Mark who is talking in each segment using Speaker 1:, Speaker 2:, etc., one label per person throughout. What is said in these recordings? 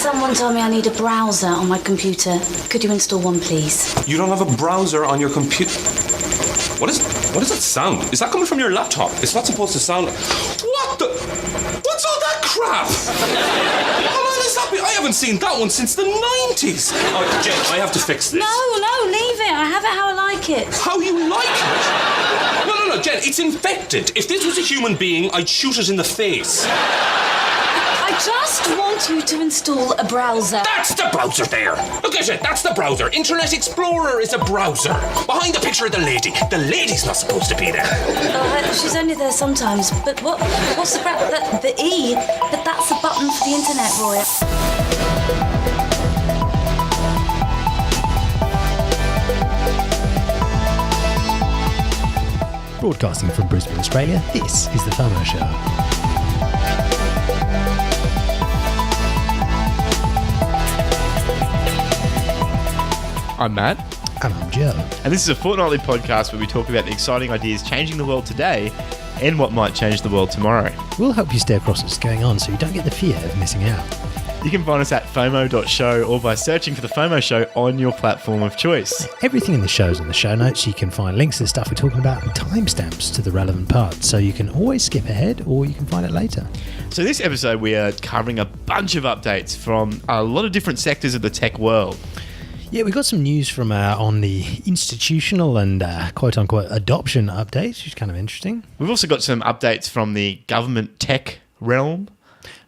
Speaker 1: Someone told me I need a browser on my computer. Could you install one, please?
Speaker 2: You don't have a browser on your computer? What does that sound? Is that coming from your laptop? It's not supposed to sound... What the... What's all that crap? How long has that been? I haven't seen that one since the 90s. Oh, Jen, I have to fix this.
Speaker 1: No, leave it. I have it how I like it.
Speaker 2: How you like it? No, Jen, it's infected. If this was a human being, I'd shoot it in the face.
Speaker 1: I just want you to install a browser.
Speaker 2: That's the browser there. Look at it. That's the browser. Internet Explorer is a browser. Behind the picture of the lady. The lady's not supposed to be there.
Speaker 1: She's only there sometimes. But what's the the E? But that's a button for the internet, Roy.
Speaker 3: Broadcasting from Brisbane, Australia, this is The FOMO Show.
Speaker 4: I'm Matt.
Speaker 3: And I'm Joe.
Speaker 4: And this is a fortnightly podcast where we talk about the exciting ideas changing the world today and what might change the world tomorrow.
Speaker 3: We'll help you stay across what's going on so you don't get the fear of missing out.
Speaker 4: You can find us at FOMO.show or by searching for The FOMO Show on your platform of choice.
Speaker 3: Everything in the show's in the show notes. You can find links to the stuff we're talking about and timestamps to the relevant parts, so you can always skip ahead or you can find it later.
Speaker 4: So this episode we are covering a bunch of updates from a lot of different sectors of the tech world.
Speaker 3: Yeah, we got some news from on the institutional and quote-unquote adoption updates, which is kind of interesting.
Speaker 4: We've also got some updates from the government tech realm.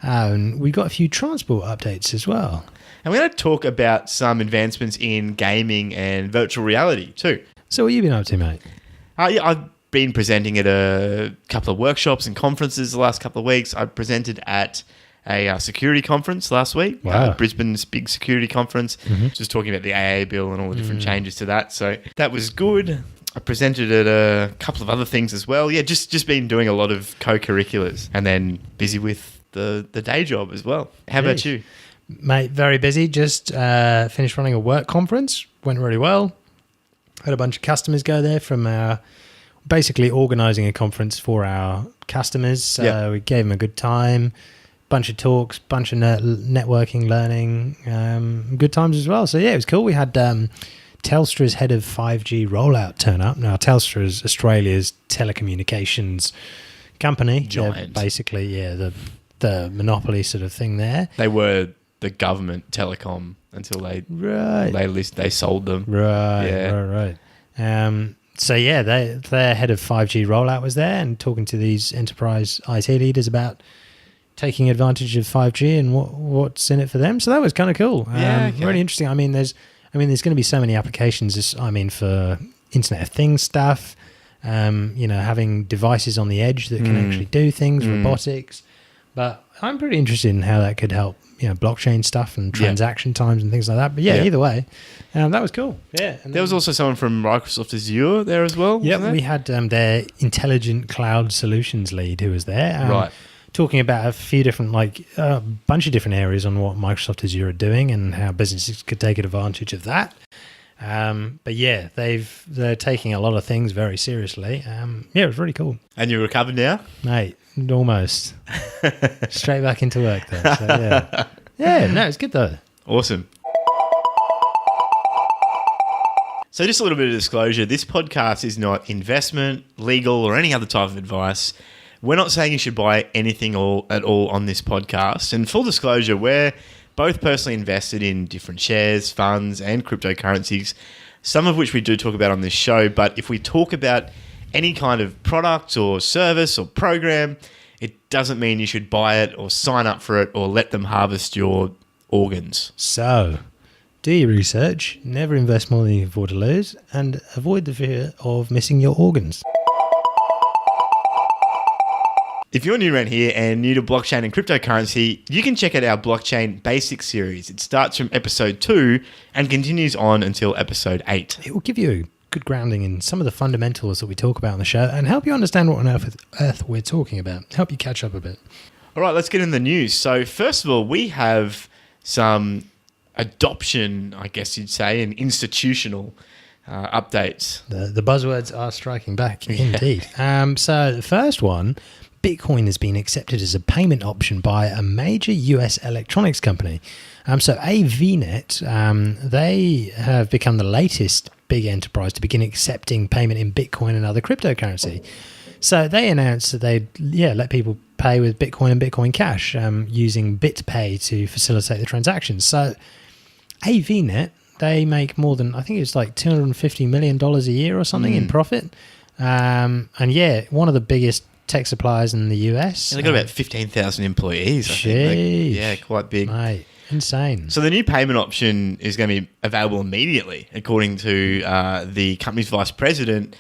Speaker 3: And we got a few transport updates as well.
Speaker 4: And we're going to talk about some advancements in gaming and virtual reality too.
Speaker 3: So what have you been up to, mate?
Speaker 4: I've been presenting at a couple of workshops and conferences the last couple of weeks. I presented at a security conference last week,
Speaker 3: wow.
Speaker 4: Brisbane's big security conference, just talking about the AA bill and all the different changes to that. So that was good. I presented at a couple of other things as well. Yeah, just been doing a lot of co-curriculars and then busy with the day job as well. How about you?
Speaker 3: Mate, very busy. Just finished running a work conference. Went really well. Had a bunch of customers go there from basically organising a conference for our customers. So we gave them a good time. Bunch of talks, bunch of networking, learning, good times as well. So yeah, it was cool. We had Telstra's head of 5G rollout turn up. Now Telstra is Australia's telecommunications company.
Speaker 4: Giant.
Speaker 3: Basically, yeah, the monopoly sort of thing there.
Speaker 4: They were the government telecom until they sold them.
Speaker 3: Right. So yeah, their head of 5G rollout was there and talking to these enterprise IT leaders about taking advantage of 5G and what's in it for them. So that was kind of cool. Really interesting. I mean, there's going to be so many applications. For Internet of Things stuff, having devices on the edge that can actually do things, robotics. But I'm pretty interested in how that could help, blockchain stuff and transaction times and things like that. But either way, that was cool. Yeah. And
Speaker 4: there was also someone from Microsoft Azure there as well.
Speaker 3: Yeah, we had their intelligent cloud solutions lead who was there.
Speaker 4: Right.
Speaker 3: Talking about a few different, a bunch of different areas on what Microsoft Azure are doing and how businesses could take advantage of that. But yeah, they're taking a lot of things very seriously. It was really cool.
Speaker 4: And you're recovered now?
Speaker 3: Mate, almost. Straight back into work then. So yeah. Yeah, no, it's good though.
Speaker 4: Awesome. So just a little bit of disclosure. This podcast is not investment, legal, or any other type of advice. We're not saying you should buy anything at all on this podcast. And full disclosure, we're both personally invested in different shares, funds, and cryptocurrencies, some of which we do talk about on this show. But if we talk about any kind of product or service or program, it doesn't mean you should buy it or sign up for it or let them harvest your organs.
Speaker 3: So, do your research, never invest more than you can afford to lose, and avoid the fear of missing your organs.
Speaker 4: If you're new around here and new to blockchain and cryptocurrency, you can check out our Blockchain Basics series. It starts from episode 2 and continues on until episode 8.
Speaker 3: It will give you a good grounding in some of the fundamentals that we talk about on the show and help you understand what on earth we're talking about. Help you catch up a bit.
Speaker 4: All right, let's get in the news. So first of all, we have some adoption, I guess you'd say, and institutional updates.
Speaker 3: The buzzwords are striking back, indeed. So the first one, Bitcoin has been accepted as a payment option by a major US electronics company. So AVNet, they have become the latest big enterprise to begin accepting payment in Bitcoin and other cryptocurrency. So they announced that they'd let people pay with Bitcoin and Bitcoin Cash using BitPay to facilitate the transactions. So AVNet, they make more than, I think it's like $250 million a year or something in profit. And one of the biggest tech suppliers in the US.
Speaker 4: They've got about 15,000 employees, I think. Quite big.
Speaker 3: Mate, insane.
Speaker 4: So the new payment option is going to be available immediately, according to the company's vice president.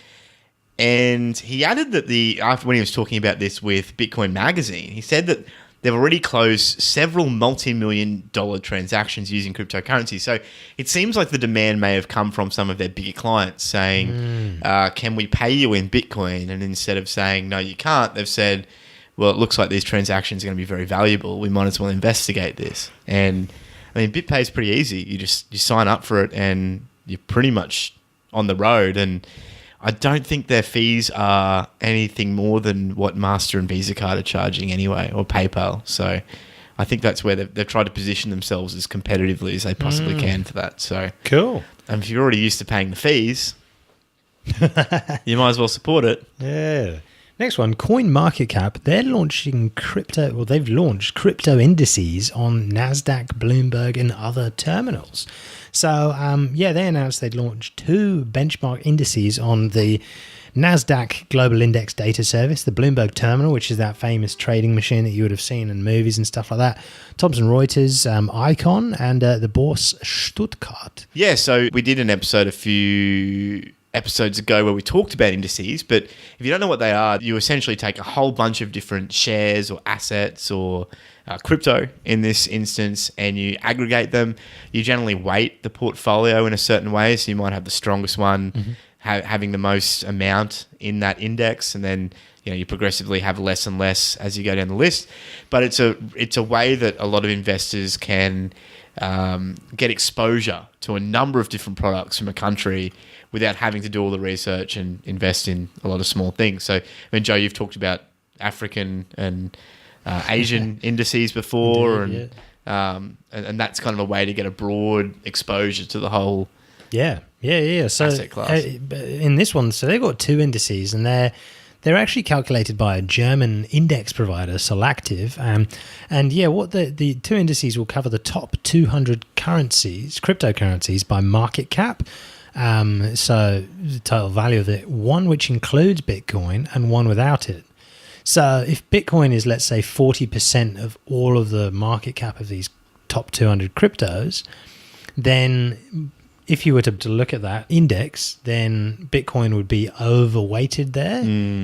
Speaker 4: And he added that after when he was talking about this with Bitcoin Magazine, he said that they've already closed several multi-million-dollar transactions using cryptocurrency. So it seems like the demand may have come from some of their bigger clients saying, can we pay you in Bitcoin? And instead of saying, no, you can't, they've said, well, it looks like these transactions are going to be very valuable. We might as well investigate this. And I mean, BitPay is pretty easy. You sign up for it and you're pretty much on the road. And I don't think their fees are anything more than what Master and Visa card are charging anyway, or PayPal. So I think that's where they've tried to position themselves as competitively as they possibly can for that. So
Speaker 3: Cool.
Speaker 4: And if you're already used to paying the fees, you might as well support it.
Speaker 3: Yeah. Next one, CoinMarketCap. They've launched crypto indices on NASDAQ, Bloomberg, and other terminals. So, they announced they'd launched 2 benchmark indices on the NASDAQ Global Index Data Service, the Bloomberg Terminal, which is that famous trading machine that you would have seen in movies and stuff like that, Thomson Reuters, Icon, and the Börse Stuttgart.
Speaker 4: Yeah, so we did an episode a few episodes ago where we talked about indices, but if you don't know what they are, you essentially take a whole bunch of different shares or assets or crypto in this instance, and you aggregate them. You generally weight the portfolio in a certain way, so you might have the strongest one having the most amount in that index, and then you progressively have less and less as you go down the list. But it's a way that a lot of investors can get exposure to a number of different products from a country without having to do all the research and invest in a lot of small things. So, I mean, Joe, you've talked about African and Asian indices before,
Speaker 3: Indeed,
Speaker 4: and that's kind of a way to get a broad exposure to the whole
Speaker 3: So
Speaker 4: asset class.
Speaker 3: In this one, so they've got 2 indices, and they're actually calculated by a German index provider, Solactive. What the 2 indices will cover the top 200 cryptocurrencies by market cap. So the total value of it, one which includes Bitcoin and one without it. So if Bitcoin is, let's say, 40% of all of the market cap of these top 200 cryptos, then if you were to look at that index, then Bitcoin would be overweighted there,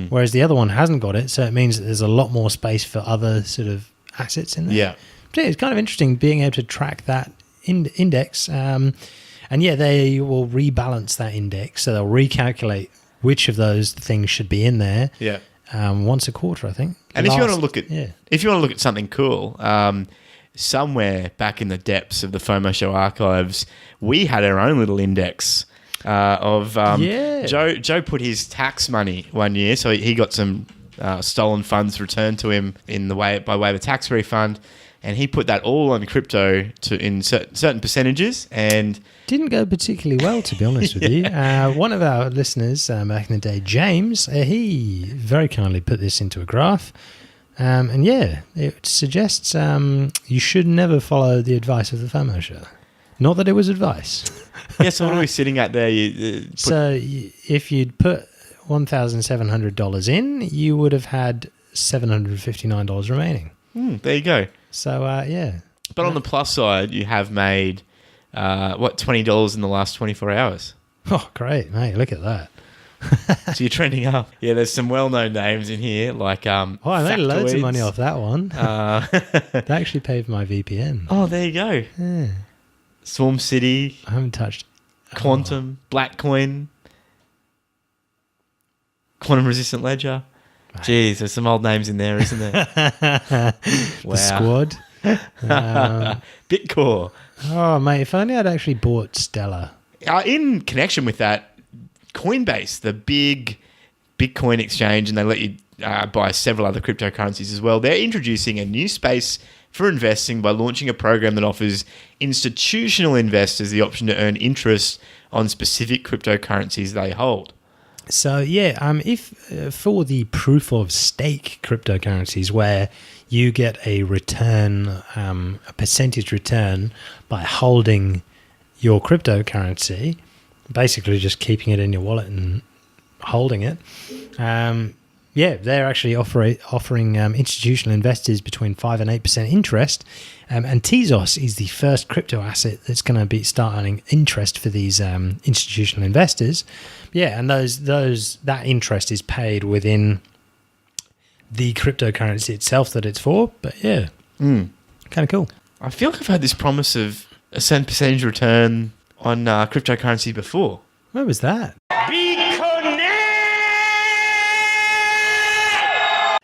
Speaker 3: whereas the other one hasn't got it. So it means that there's a lot more space for other sort of assets in there.
Speaker 4: Yeah.
Speaker 3: So it's kind of interesting being able to track that index. They will rebalance that index. So they'll recalculate which of those things should be in there.
Speaker 4: Yeah.
Speaker 3: Once a quarter, I think.
Speaker 4: And if you want to look at something cool, somewhere back in the depths of the FOMO Show archives, we had our own little index of Joe put his tax money one year, so he got some stolen funds returned to him by way of a tax refund, and he put that all on crypto in certain percentages, and
Speaker 3: didn't go particularly well, to be honest with you. One of our listeners back in the day, James, he very kindly put this into a graph. It suggests you should never follow the advice of the FOMO Show. Not that it was advice.
Speaker 4: Yeah, so what are we sitting at there?
Speaker 3: If you'd put $1,700 in, you would have had $759 remaining.
Speaker 4: There you go.
Speaker 3: So,
Speaker 4: But on the plus side, you have made, $20 in the last 24 hours.
Speaker 3: Oh, great, mate. Look at that.
Speaker 4: So you're trending up. Yeah, there's some well-known names in here, like
Speaker 3: I made loads of
Speaker 4: Factoids.
Speaker 3: money off that one. They actually paid for my VPN.
Speaker 4: Oh, there you go.
Speaker 3: Yeah.
Speaker 4: Swarm City,
Speaker 3: I haven't touched
Speaker 4: Quantum, Blackcoin, Quantum Resistant Ledger. Jeez, there's some old names in there, isn't there?
Speaker 3: The squad.
Speaker 4: Bitcore.
Speaker 3: Oh, mate, if only I'd actually bought Stellar.
Speaker 4: In connection with that, Coinbase, the big Bitcoin exchange, and they let you by several other cryptocurrencies as well. They're introducing a new space for investing by launching a program that offers institutional investors the option to earn interest on specific cryptocurrencies they hold.
Speaker 3: So if for the proof of stake cryptocurrencies where you get a return, a percentage return by holding your cryptocurrency, basically just keeping it in your wallet and holding it. They're actually offering institutional investors between 5 and 8% interest. And Tezos is the first crypto asset that's going to start earning interest for these institutional investors. Yeah, and that interest is paid within the cryptocurrency itself that it's for. But yeah, kind of cool.
Speaker 4: I feel like I've had this promise of a certain percentage return on cryptocurrency before.
Speaker 3: Where was that?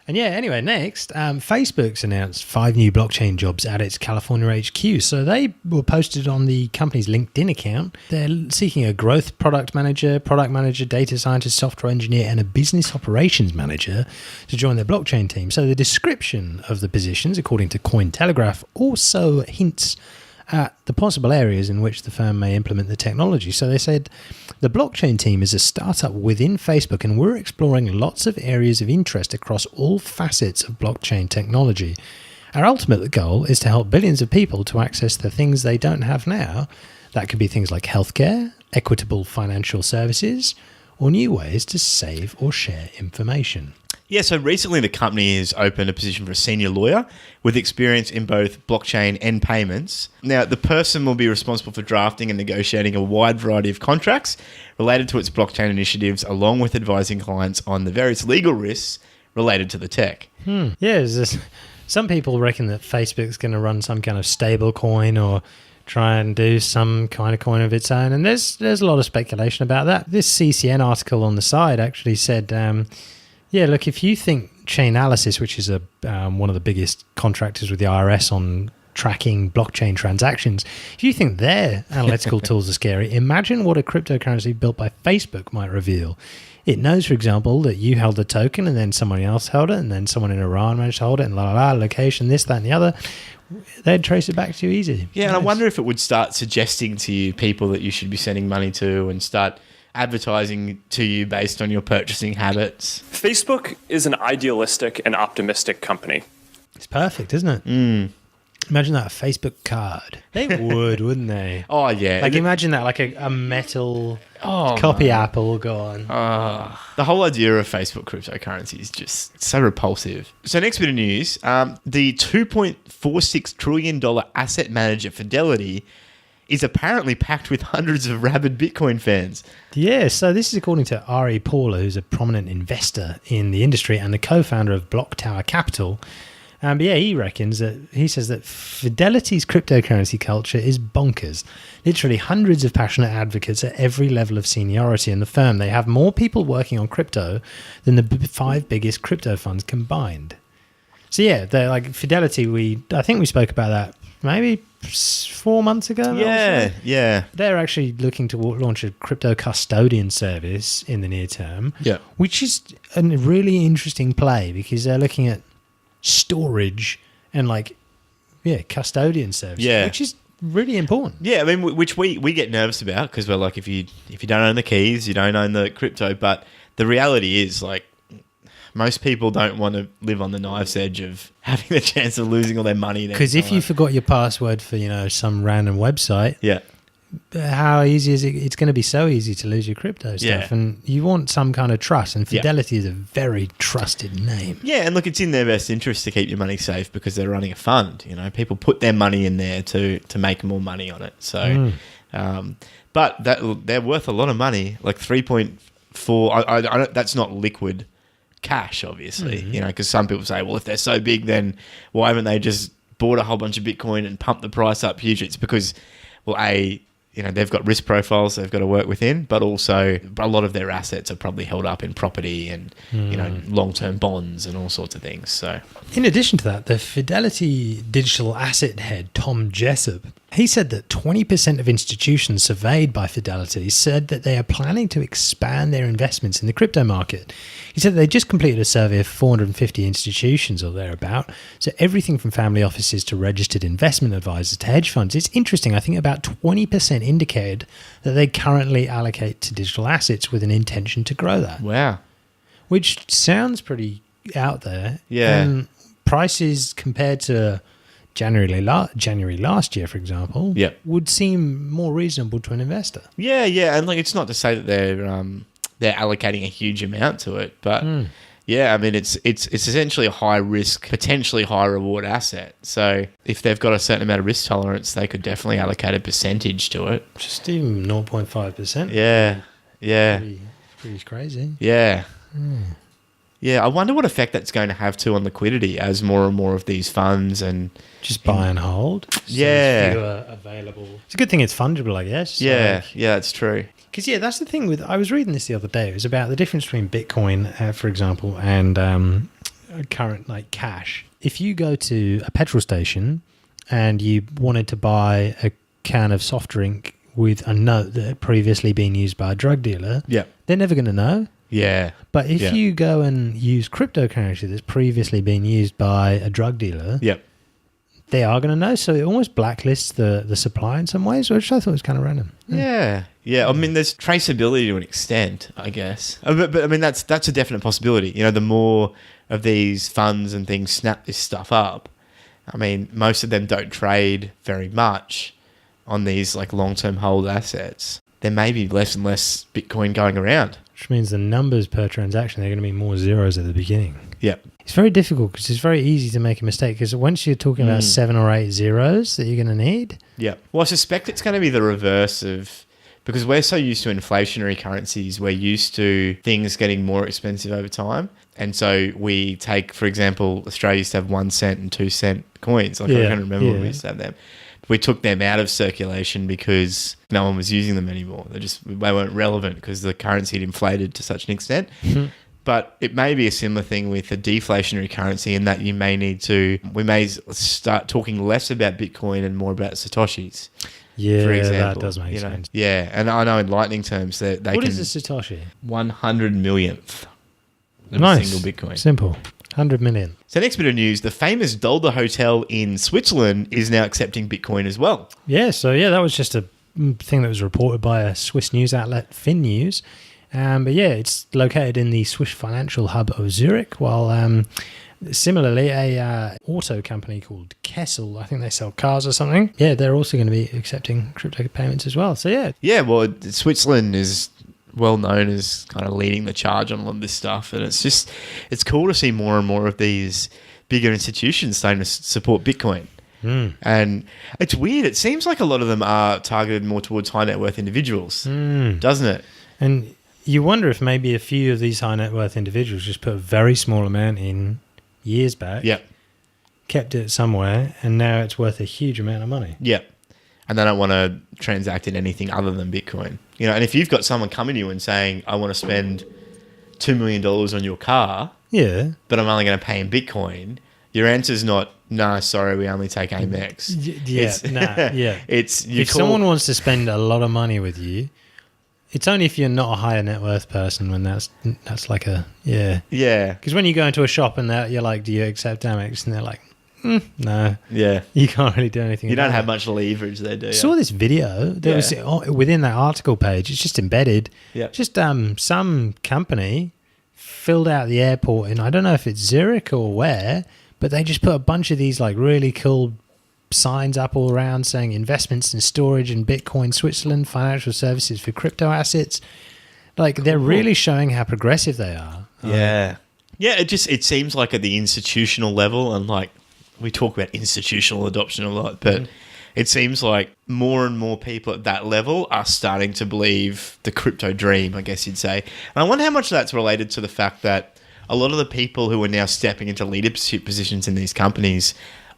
Speaker 3: And anyway, next, Facebook's announced 5 new blockchain jobs at its California HQ. So they were posted on the company's LinkedIn account. They're seeking a growth product manager, data scientist, software engineer, and a business operations manager to join their blockchain team. So the description of the positions, according to Cointelegraph, also hints at the possible areas in which the firm may implement the technology. So they said, the blockchain team is a startup within Facebook, and we're exploring lots of areas of interest across all facets of blockchain technology. Our ultimate goal is to help billions of people to access the things they don't have now. That could be things like healthcare, equitable financial services, or new ways to save or share information.
Speaker 4: Yeah, so recently the company has opened a position for a senior lawyer with experience in both blockchain and payments. Now, the person will be responsible for drafting and negotiating a wide variety of contracts related to its blockchain initiatives, along with advising clients on the various legal risks related to the tech.
Speaker 3: Some people reckon that Facebook's going to run some kind of stable coin or try and do some kind of coin of its own. And there's a lot of speculation about that. This CCN article on the side actually said... look, if you think Chainalysis, which is one of the biggest contractors with the IRS on tracking blockchain transactions, if you think their analytical tools are scary, imagine what a cryptocurrency built by Facebook might reveal. It knows, for example, that you held the token and then someone else held it and then someone in Iran managed to hold it and location, this, that, and the other. They'd trace it back to you easy.
Speaker 4: Yeah, and I wonder if it would start suggesting to you people that you should be sending money to and start advertising to you based on your purchasing habits.
Speaker 5: Facebook is an idealistic and optimistic company.
Speaker 3: It's perfect, isn't it? Imagine that, a Facebook card. They would, wouldn't they?
Speaker 4: Oh, yeah.
Speaker 3: Like, imagine that, like a metal copy app all gone.
Speaker 4: The whole idea of Facebook cryptocurrency is just so repulsive. So next bit of news, the $2.46 trillion asset manager Fidelity is apparently packed with hundreds of rabid Bitcoin fans. Yeah,
Speaker 3: so this is according to Ari Paula, who's a prominent investor in the industry and the co-founder of Block Tower Capital. He says that Fidelity's cryptocurrency culture is bonkers. Literally hundreds of passionate advocates at every level of seniority in the firm. They have more people working on crypto than the 5 biggest crypto funds combined. So they're like Fidelity. I think we spoke about that maybe 4 months ago.
Speaker 4: Yeah.
Speaker 3: They're actually looking to launch a crypto custodian service in the near term.
Speaker 4: Yeah.
Speaker 3: Which is a really interesting play because they're looking at storage and custodian service, which is really important.
Speaker 4: Yeah, I mean, which we get nervous about because we're like, if you don't own the keys, you don't own the crypto. But the reality is, like, most people don't want to live on the knife's edge of having the chance of losing all their money.
Speaker 3: Because if you forgot your password for some random website, how easy is it? It's going to be so easy to lose your crypto stuff, and you want some kind of trust. And Fidelity is a very trusted name.
Speaker 4: Yeah, and look, it's in their best interest to keep your money safe because they're running a fund. People put their money in there to make more money on it. So, but they're worth a lot of money, like 3.4. I don't, that's not liquid cash, obviously. Because some people say, well, if they're so big, then why haven't they just bought a whole bunch of Bitcoin and pumped the price up hugely? It's because, well, they've got risk profiles they've got to work within, but also a lot of their assets are probably held up in property and, long-term bonds and all sorts of things. So,
Speaker 3: in addition to that, the Fidelity digital asset head, Tom Jessup, He said that 20% of institutions surveyed by Fidelity said that they are planning to expand their investments in the crypto market. He said they just completed a survey of 450 institutions or thereabout. So everything from family offices to registered investment advisors to hedge funds. It's interesting. I think about 20% indicated that they currently allocate to digital assets with an intention to grow that.
Speaker 4: Wow.
Speaker 3: Which sounds pretty out there.
Speaker 4: Yeah.
Speaker 3: And prices compared to January last year, for example,
Speaker 4: Yep.
Speaker 3: would seem more reasonable to an investor.
Speaker 4: Yeah, and like it's not to say that they're allocating a huge amount to it, but yeah, I mean it's essentially a high risk, potentially high reward asset. So if they've got a certain amount of risk tolerance, they could definitely allocate a percentage to it.
Speaker 3: Just even 0.5%.
Speaker 4: Yeah,
Speaker 3: Pretty crazy.
Speaker 4: yeah. Yeah, I wonder what effect that's going to have too on liquidity as more and more of these funds and
Speaker 3: Just buy and hold. So
Speaker 4: Yeah.
Speaker 3: there's fewer available. It's a good thing it's fungible, I guess.
Speaker 4: yeah, that's true.
Speaker 3: Because, that's the thing with... I was reading this the other day. It was about the difference between Bitcoin, for example, and current, like, cash. If you go to a petrol station and you wanted to buy a can of soft drink with a note that had previously been used by a drug dealer,
Speaker 4: Yeah,
Speaker 3: they're never going to know.
Speaker 4: yeah,
Speaker 3: But if
Speaker 4: Yeah.
Speaker 3: you go and use cryptocurrency that's previously been used by a drug dealer,
Speaker 4: yeah.
Speaker 3: they are going to know. So it almost blacklists the supply in some ways, which I thought was kind of random.
Speaker 4: Yeah. I mean, there's traceability to an extent, I guess. But I mean, that's a definite possibility. You know, the more of these funds and things snap this stuff up, I mean, most of them don't trade very much on these like long-term hold assets. There may be less and less Bitcoin going around.
Speaker 3: Which means the numbers per transaction, they're going to be more zeros at the beginning.
Speaker 4: Yeah.
Speaker 3: It's very difficult because it's very easy to make a mistake because once you're talking about 7 or 8 zeros that you're going to need.
Speaker 4: Yeah. Well, I suspect it's going to be the reverse of... Because we're so used to inflationary currencies, we're used to things getting more expensive over time. And so we take, for example, Australia used to have 1 cent and 2 cent coins. Like I can't remember when we used to have them. We took them out of circulation because no one was using them anymore. They weren't relevant because the currency had inflated to such an extent. But it may be a similar thing with a deflationary currency in that we may start talking less about Bitcoin and more about Satoshis.
Speaker 3: Yeah,
Speaker 4: for example,
Speaker 3: that does make sense.
Speaker 4: Yeah, and I know in Lightning terms that they
Speaker 3: What
Speaker 4: can...
Speaker 3: is a Satoshi?
Speaker 4: 100 millionth of
Speaker 3: Nice.
Speaker 4: a single Bitcoin.
Speaker 3: Simple. 100 million.
Speaker 4: So next bit of news, the famous Dolder Hotel in Switzerland is now accepting Bitcoin as well.
Speaker 3: Yeah, so that was just a thing that was reported by a Swiss news outlet, FinNews. But yeah, it's located in the Swiss financial hub of Zurich, while similarly a auto company called Kessel, I think they sell cars or something. Yeah, they're also going to be accepting crypto payments as well. So yeah.
Speaker 4: Yeah, well, Switzerland is well known as kind of leading the charge on a lot of this stuff. And it's cool to see more and more of these bigger institutions starting to support Bitcoin. And it's weird. It seems like a lot of them are targeted more towards high net worth individuals, doesn't it?
Speaker 3: And you wonder if maybe a few of these high net worth individuals just put a very small amount in years back, kept it somewhere, and now it's worth a huge amount of money.
Speaker 4: Yeah. And they don't want to transact in anything other than Bitcoin. You know, and if you've got someone coming to you and saying, I want to spend $2 million on your car, but I'm only going to pay in Bitcoin, your answer's not, no, sorry, we only take Amex.
Speaker 3: If someone wants to spend a lot of money with you, it's only if you're not a higher net worth person when that's like a, Because when you go into a shop and you're like, do you accept Amex? And they're like, no.
Speaker 4: Yeah.
Speaker 3: You can't really do anything.
Speaker 4: You don't have much leverage there, do you?
Speaker 3: I saw this video. There was within that article page. It's just embedded.
Speaker 4: Yeah.
Speaker 3: Just some company filled out the airport in, I don't know if it's Zurich or where, but they just put a bunch of these like really cool signs up all around saying investments in storage in Bitcoin, Switzerland, financial services for crypto assets. Like they're really showing how progressive they are.
Speaker 4: Yeah. Yeah, it seems like at the institutional level, and like we talk about institutional adoption a lot, but it seems like more and more people at that level are starting to believe the crypto dream, I guess you'd say. And I wonder how much that's related to the fact that a lot of the people who are now stepping into leadership positions in these companies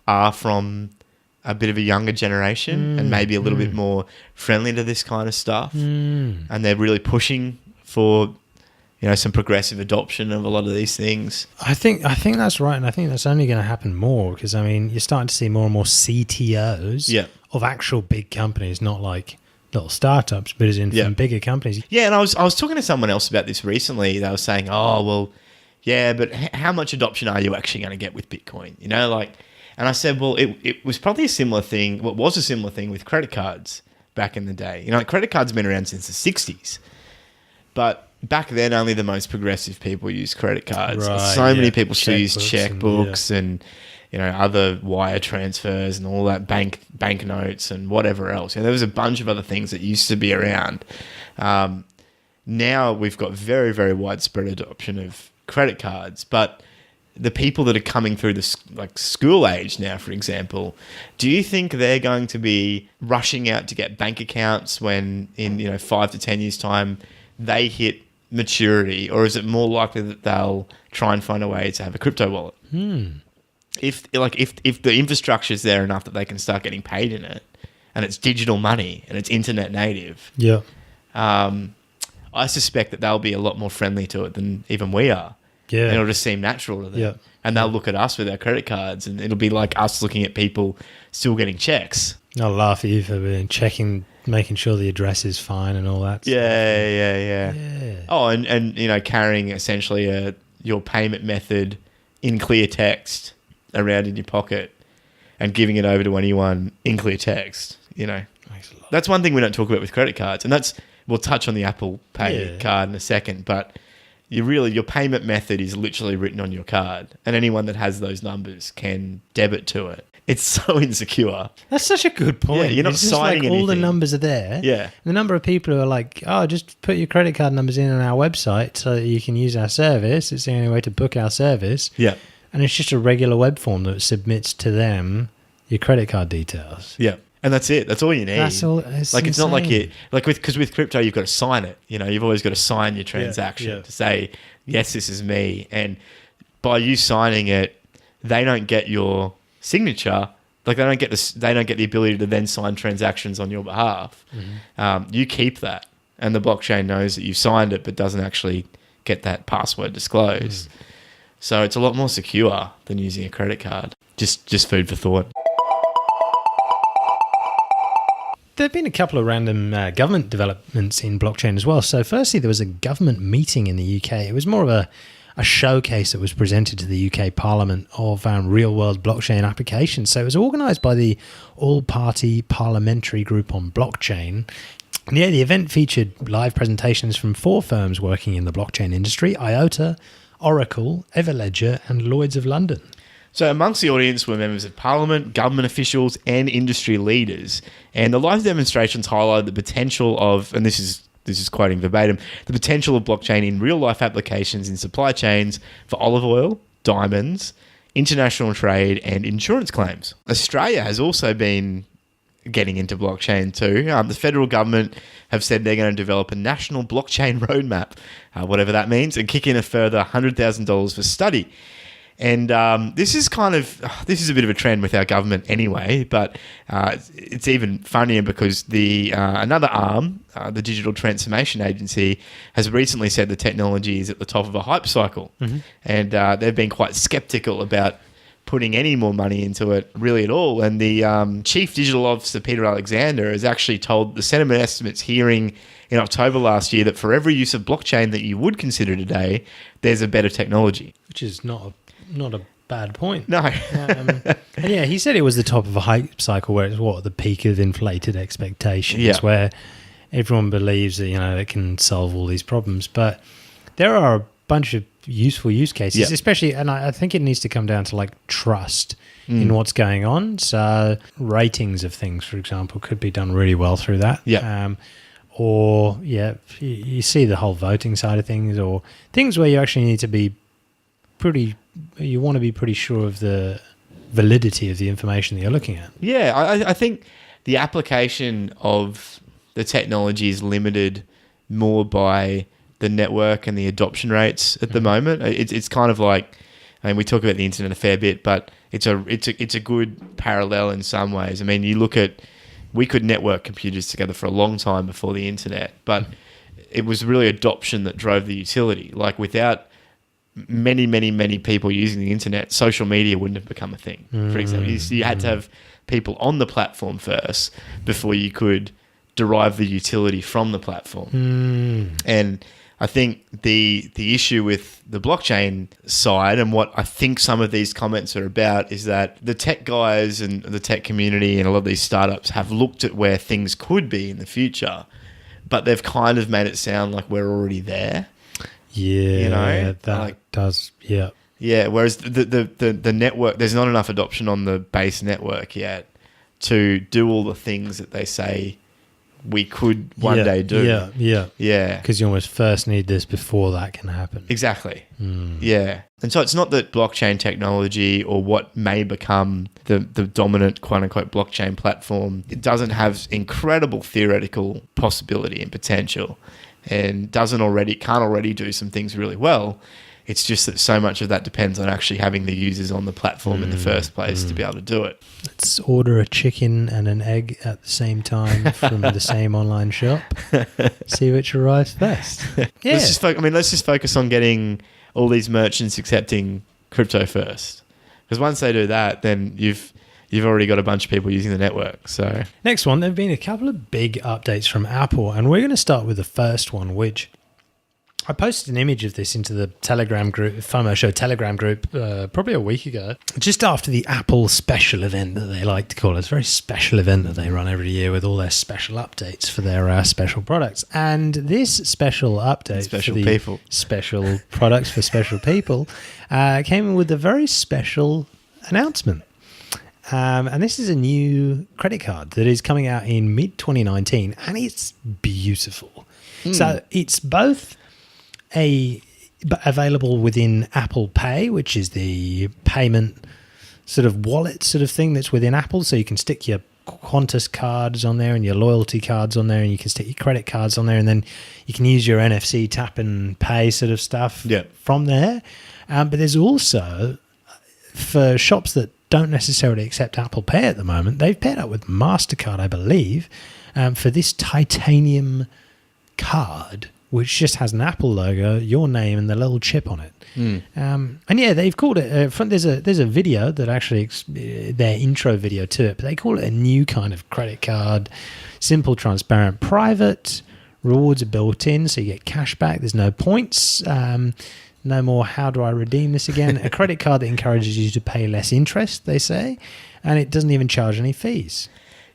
Speaker 4: are from a bit of a younger generation and maybe a little bit more friendly to this kind of stuff. And they're really pushing for, some progressive adoption of a lot of these things.
Speaker 3: I think that's right, and I think that's only going to happen more because you're starting to see more and more CTOs of actual big companies, not like little startups, but as in from bigger companies.
Speaker 4: Yeah, and I was talking to someone else about this recently. They were saying, "Oh, well, yeah, but how much adoption are you actually going to get with Bitcoin?" And I said, "Well, it was probably a similar thing. What was a similar thing with credit cards back in the day? Credit cards have been around since the '60s, but back then, only the most progressive people used credit cards.
Speaker 3: Right,
Speaker 4: so many people still use
Speaker 3: checkbooks
Speaker 4: and other wire transfers and all that banknotes and whatever else. There was a bunch of other things that used to be around. Now we've got very, very widespread adoption of credit cards, but the people that are coming through the school age now, for example, do you think they're going to be rushing out to get bank accounts when in 5 to 10 years time they hit maturity, or is it more likely that they'll try and find a way to have a crypto wallet? If the infrastructure is there enough that they can start getting paid in it, and it's digital money and it's internet native, I suspect that they'll be a lot more friendly to it than even we are.
Speaker 3: Yeah,
Speaker 4: and it'll just seem natural to them. And they'll look at us with our credit cards, and it'll be like us looking at people still getting checks.
Speaker 3: I'll laugh at you for checking, making sure the address is fine and all that.
Speaker 4: Yeah. Oh, and carrying essentially your payment method in clear text around in your pocket and giving it over to anyone in clear text. That's one thing we don't talk about with credit cards, and we'll touch on the Apple Pay card in a second, but your payment method is literally written on your card, and anyone that has those numbers can debit to it. It's so insecure.
Speaker 3: That's such a good point.
Speaker 4: Yeah, you're not signing anything.
Speaker 3: All the numbers are there.
Speaker 4: Yeah.
Speaker 3: The number of people who are like, "Oh, just put your credit card numbers in on our website so that you can use our service. It's the only way to book our service."
Speaker 4: Yeah.
Speaker 3: And it's just a regular web form that submits to them your credit card details.
Speaker 4: Yeah. And that's it. That's all you need.
Speaker 3: That's all. It's
Speaker 4: not like
Speaker 3: insane.
Speaker 4: because with crypto you've got to sign it. You've always got to sign your transaction to say yes, this is me. And by you signing it, they don't get your signature. Like they don't get the ability to then sign transactions on your behalf. You keep that, and the blockchain knows that you signed it, but doesn't actually get that password disclosed. So it's a lot more secure than using a credit card. Just food for thought.
Speaker 3: There have been a couple of random government developments in blockchain as well. So firstly, there was a government meeting in the UK. It was more of a showcase that was presented to the UK Parliament of real-world blockchain applications. So it was organised by the All-Party Parliamentary Group on Blockchain. And the event featured live presentations from 4 firms working in the blockchain industry: IOTA, Oracle, Everledger, and Lloyds of London.
Speaker 4: So amongst the audience were members of Parliament, government officials, and industry leaders. And the live demonstrations highlighted the potential of, and this is quoting verbatim, the potential of blockchain in real-life applications in supply chains for olive oil, diamonds, international trade, and insurance claims. Australia has also been getting into blockchain too. The federal government have said they're going to develop a national blockchain roadmap, whatever that means, and kick in a further $100,000 for study. And this is a bit of a trend with our government anyway, but it's even funnier because another arm, the Digital Transformation Agency, has recently said the technology is at the top of a hype cycle. And they've been quite skeptical about putting any more money into it really at all. And the Chief Digital Officer, Peter Alexander, has actually told the Sentiment Estimates hearing in October last year that for every use of blockchain that you would consider today, there's a better technology.
Speaker 3: Which is not a bad point.
Speaker 4: No.
Speaker 3: And yeah, he said it was the top of a hype cycle where it's the peak of inflated expectations, where everyone believes that it can solve all these problems. But there are a bunch of useful use cases, especially, and I think it needs to come down to trust in what's going on. So ratings of things, for example, could be done really well through that. Or you see the whole voting side of things, or things where you actually need to be you want to be pretty sure of the validity of the information that you're looking at.
Speaker 4: Yeah, I think the application of the technology is limited more by the network and the adoption rates at the moment. It's kind of like, we talk about the internet a fair bit, but it's a good parallel in some ways. We could network computers together for a long time before the internet, but it was really adoption that drove the utility. Like without many people using the internet, social media wouldn't have become a thing. For example, you had to have people on the platform first before you could derive the utility from the platform. And I think the issue with the blockchain side and what I think some of these comments are about is that the tech guys and the tech community and a lot of these startups have looked at where things could be in the future, but they've kind of made it sound like we're already there.
Speaker 3: Yeah,
Speaker 4: You know,
Speaker 3: that
Speaker 4: like-
Speaker 3: does. Yeah,
Speaker 4: Yeah, whereas the network, there's not enough adoption on the base network yet to do all the things that they say we could one day do.
Speaker 3: Yeah. Because you almost first need this before that can happen.
Speaker 4: Exactly. Yeah. And so it's not that blockchain technology or what may become the dominant quote-unquote blockchain platform, it doesn't have incredible theoretical possibility and potential and can't already do some things really well. It's just that so much of that depends on actually having the users on the platform in the first place to be able to do it.
Speaker 3: Let's order a chicken and an egg at the same time from the same online shop. See which arrives first. Yeah.
Speaker 4: Let's just focus on getting all these merchants accepting crypto first. Because once they do that, then you've already got a bunch of people using the network. So
Speaker 3: Next one, there have been a couple of big updates from Apple, and we're going to start with the first one, which I posted an image of this into the Telegram group, FOMO Show Telegram group, probably a week ago, just after the Apple special event that they like to call it. It's a very special event that they run every year with all their special updates for their special products. And this special update
Speaker 4: Special
Speaker 3: for the
Speaker 4: people.
Speaker 3: special products for special people came with a very special announcement. And this is a new credit card that is coming out in mid-2019, and it's beautiful. So it's both available within Apple Pay, which is the payment sort of wallet sort of thing that's within Apple. So you can stick your Qantas cards on there and your loyalty cards on there, and you can stick your credit cards on there, and then you can use your NFC tap and pay sort of stuff from there. But there's also, for shops that don't necessarily accept Apple Pay at the moment, they've paired up with MasterCard, I believe, for this titanium card, which just has an Apple logo, your name, and the little chip on it. And yeah, they've called it. There's a video that actually their intro video to it, but they call it a new kind of credit card, simple, transparent, private. Rewards are built in, so you get cash back. There's no points. No more, how do I redeem this again? A credit card that encourages you to pay less interest, they say, and it doesn't even charge any fees.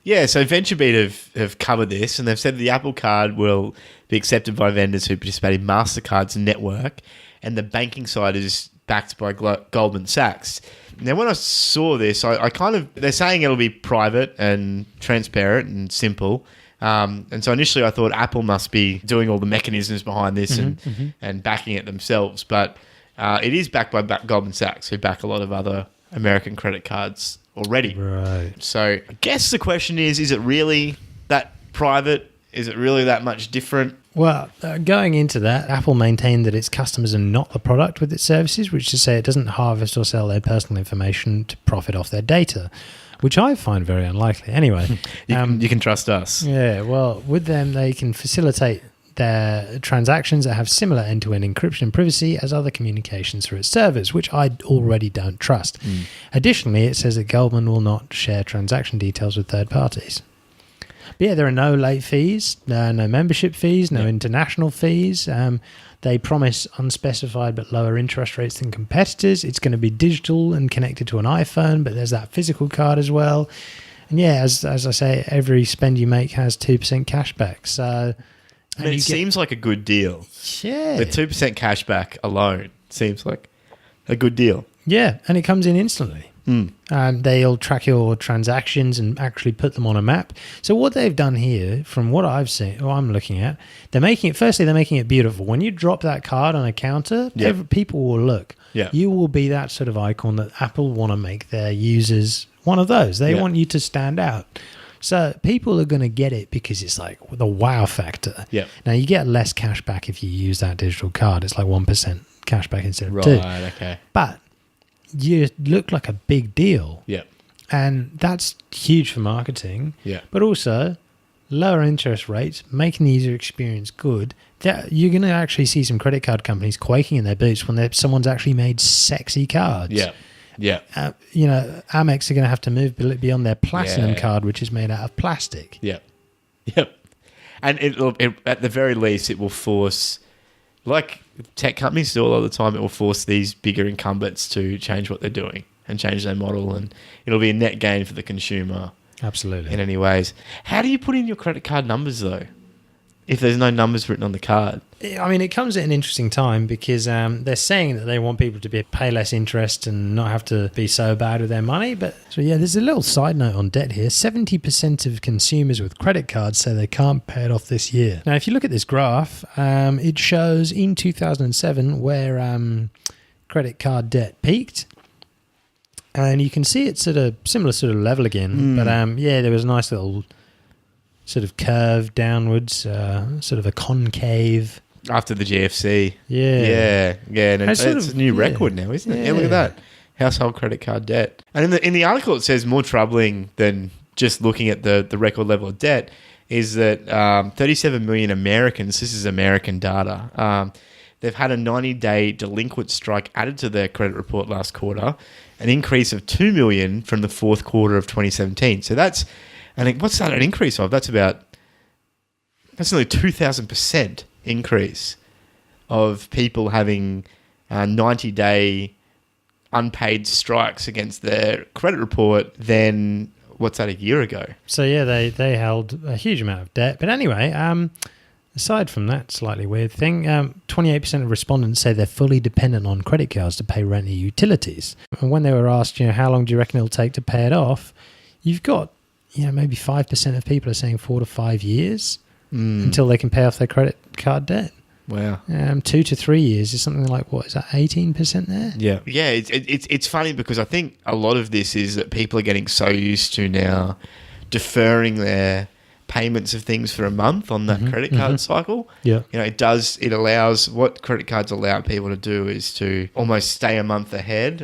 Speaker 4: yeah, so VentureBeat have covered this, and they've said the Apple Card will be accepted by vendors who participate in MasterCard's network, and the banking side is backed by Goldman Sachs. Now, when I saw this, I kind of... They're saying it'll be private and transparent and simple. And so initially I thought Apple must be doing all the mechanisms behind this and backing it themselves. But it is backed by Goldman Sachs, who back a lot of other American credit cards already.
Speaker 3: Right.
Speaker 4: So I guess the question is it really that private? Is it really that much different?
Speaker 3: Well, going into that, Apple maintained that its customers are not the product with its services, which is to say it doesn't harvest or sell their personal information to profit off their data, which I find very unlikely. Anyway.
Speaker 4: You can trust us.
Speaker 3: Yeah, well, with them, they can facilitate their transactions that have similar end-to-end encryption and privacy as other communications through its servers, which I already don't trust. Additionally, it says that Goldman will not share transaction details with third parties. But yeah, there are no late fees, no membership fees, no international fees. They promise unspecified but lower interest rates than competitors. It's going to be digital and connected to an iPhone, but there's that physical card as well. And yeah, as I say, every spend you make has 2% cash back. So
Speaker 4: I mean, it seems like a good deal.
Speaker 3: Yeah.
Speaker 4: The 2% cash back alone seems like a good deal.
Speaker 3: Yeah, and it comes in instantly. They'll track your transactions and actually put them on a map. So what they've done here, from what I've seen, or I'm looking at, they're making it beautiful. When you drop that card on a counter, people will look.
Speaker 4: Yeah.
Speaker 3: You will be that sort of icon that Apple want to make their users one of those. They want you to stand out. So people are going to get it because it's like the wow factor.
Speaker 4: Yeah.
Speaker 3: Now, you get less cash back if you use that digital card. It's like 1% cash back instead of 2%.
Speaker 4: Right, okay.
Speaker 3: But you look like a big deal.
Speaker 4: Yeah.
Speaker 3: And that's huge for marketing.
Speaker 4: Yeah.
Speaker 3: But also, lower interest rates, making the user experience good, you're going to actually see some credit card companies quaking in their boots when someone's actually made sexy cards.
Speaker 4: Yeah. Yeah.
Speaker 3: Amex are going to have to move beyond their platinum
Speaker 4: Yeah.
Speaker 3: card, which is made out of plastic.
Speaker 4: Yep. And at the very least, it will force, like tech companies do a lot of the time, it will force these bigger incumbents to change what they're doing and change their model, and it'll be a net gain for the consumer.
Speaker 3: Absolutely.
Speaker 4: In any ways. How do you put in your credit card numbers, though, if there's no numbers written on the card?
Speaker 3: I mean, it comes at an interesting time because they're saying that they want people to pay less interest and not have to be so bad with their money. But so yeah, there's a little side note on debt here. 70% of consumers with credit cards say they can't pay it off this year. Now, if you look at this graph, it shows in 2007 where credit card debt peaked. And you can see it's at a similar sort of level again. But there was a nice little sort of curve downwards, sort of a concave.
Speaker 4: After the GFC.
Speaker 3: Yeah.
Speaker 4: And it's a new record now, isn't it? Yeah, look at that. Household credit card debt. And in the article, it says more troubling than just looking at the record level of debt is that 37 million Americans, this is American data, they've had a 90-day delinquent strike added to their credit report last quarter, an increase of 2 million from the fourth quarter of 2017. So what's that an increase of? That's nearly 2,000% increase of people having 90-day unpaid strikes against their credit report than, what's that, a year ago?
Speaker 3: So yeah, they held a huge amount of debt. But anyway, aside from that slightly weird thing, 28% of respondents say they're fully dependent on credit cards to pay rent and utilities. And when they were asked, how long do you reckon it'll take to pay it off, you've got maybe 5% of people are saying 4 to 5 years until they can pay off their credit card debt.
Speaker 4: Wow.
Speaker 3: 2 to 3 years is something like, what is that, 18% there?
Speaker 4: Yeah. Yeah, it's funny because I think a lot of this is that people are getting so used to now deferring their payments of things for a month on that credit card cycle.
Speaker 3: Yeah.
Speaker 4: It allows, what credit cards allow people to do is to almost stay a month ahead,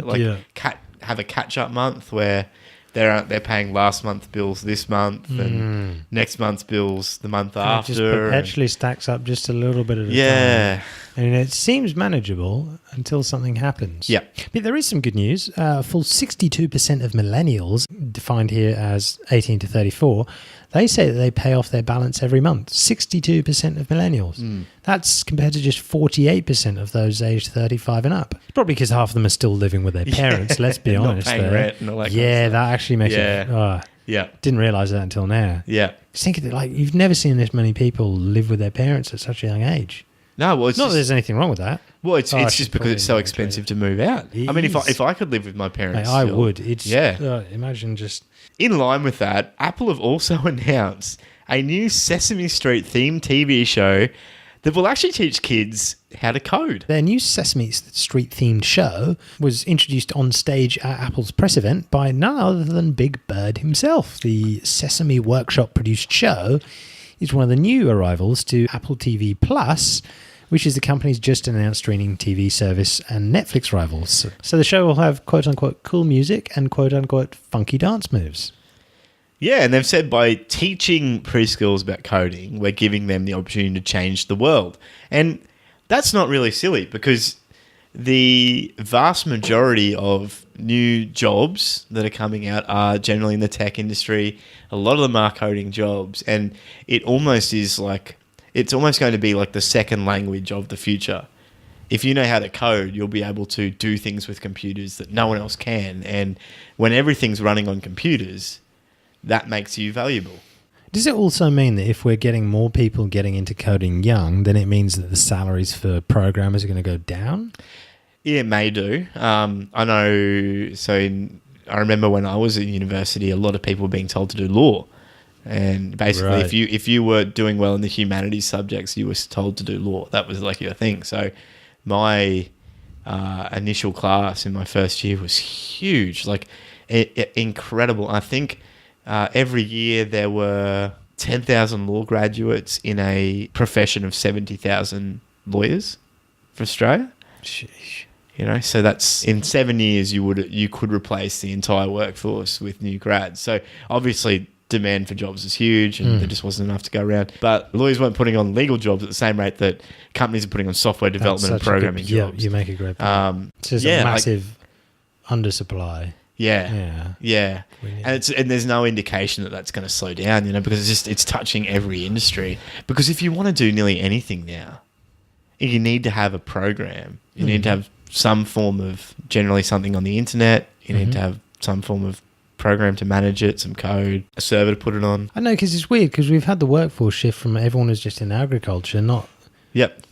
Speaker 4: have a catch-up month where they're paying last month's bills this month and next month's bills the month after.
Speaker 3: It just perpetually stacks up just a little bit at a time. And it seems manageable until something happens.
Speaker 4: Yeah.
Speaker 3: But there is some good news. A full 62% of millennials, defined here as 18 to 34, they say that they pay off their balance every month. 62% of millennials. That's compared to just 48% of those aged 35 and up. Probably because half of them are still living with their parents, let's be honest.
Speaker 4: Not paying rent and all that kind of stuff.
Speaker 3: That actually makes it... Didn't realise that until now.
Speaker 4: Yeah.
Speaker 3: Just think of it, you've never seen this many people live with their parents at such a young age.
Speaker 4: No, well, it's
Speaker 3: not that there's anything wrong with that.
Speaker 4: Well, it's just because it's so expensive to move out. I mean, if I could live with my parents,
Speaker 3: I would. Imagine just...
Speaker 4: In line with that, Apple have also announced a new Sesame Street themed TV show that will actually teach kids how to code.
Speaker 3: Their new Sesame Street themed show was introduced on stage at Apple's press event by none other than Big Bird himself. The Sesame Workshop produced show is one of the new arrivals to Apple TV Plus, which is the company's just announced streaming TV service and Netflix rivals. So the show will have quote-unquote cool music and quote-unquote funky dance moves.
Speaker 4: Yeah, and they've said by teaching preschools about coding, we're giving them the opportunity to change the world. And that's not really silly because the vast majority of new jobs that are coming out are generally in the tech industry. A lot of them are coding jobs, and it almost is like... It's almost going to be like the second language of the future. If you know how to code, you'll be able to do things with computers that no one else can. And when everything's running on computers, that makes you valuable.
Speaker 3: Does it also mean that if we're getting more people getting into coding young, then it means that the salaries for programmers are going to go down?
Speaker 4: Yeah, it may do. I know. I remember when I was at university, a lot of people were being told to do law. And basically, if you were doing well in the humanities subjects, you were told to do law. That was like your thing. So my initial class in my first year was huge, incredible. I think every year there were 10,000 law graduates in a profession of 70,000 lawyers for Australia.
Speaker 3: Sheesh.
Speaker 4: So that's in 7 years you could replace the entire workforce with new grads. So obviously demand for jobs is huge and there just wasn't enough to go around. But lawyers weren't putting on legal jobs at the same rate that companies are putting on software development and programming jobs.
Speaker 3: Yeah, you make a great point. It's just a massive undersupply.
Speaker 4: Yeah. And there's no indication that that's going to slow down, because it's touching every industry. Because if you want to do nearly anything now, you need to have a program. You need to have some form of, generally something on the internet. You need to have some form of program to manage it, some code, a server to put it on.
Speaker 3: I know, because it's weird, because we've had the workforce shift from everyone who's just in agriculture, not...
Speaker 4: Yep.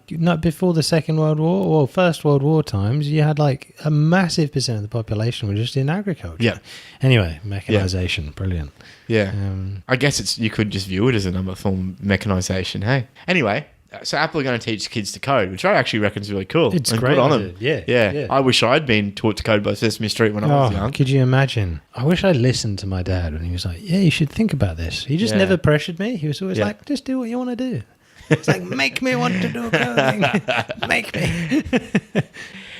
Speaker 3: Not before the Second World War or First World War times, you had like a massive percent of the population were just in agriculture.
Speaker 4: Yeah.
Speaker 3: Anyway, mechanisation, brilliant.
Speaker 4: Yeah. I guess you could just view it as another form of mechanisation, hey? Anyway, so Apple are going to teach kids to code, which I actually reckon is really cool.
Speaker 3: It's
Speaker 4: and
Speaker 3: great.
Speaker 4: Good on them.
Speaker 3: Yeah.
Speaker 4: I wish I'd been taught to code by Sesame Street when I was young.
Speaker 3: Could you imagine? I wish I listened to my dad when he was like, yeah, you should think about this. He just never pressured me. He was always like, just do what you want to do. It's like, make me want to do coding. Make me.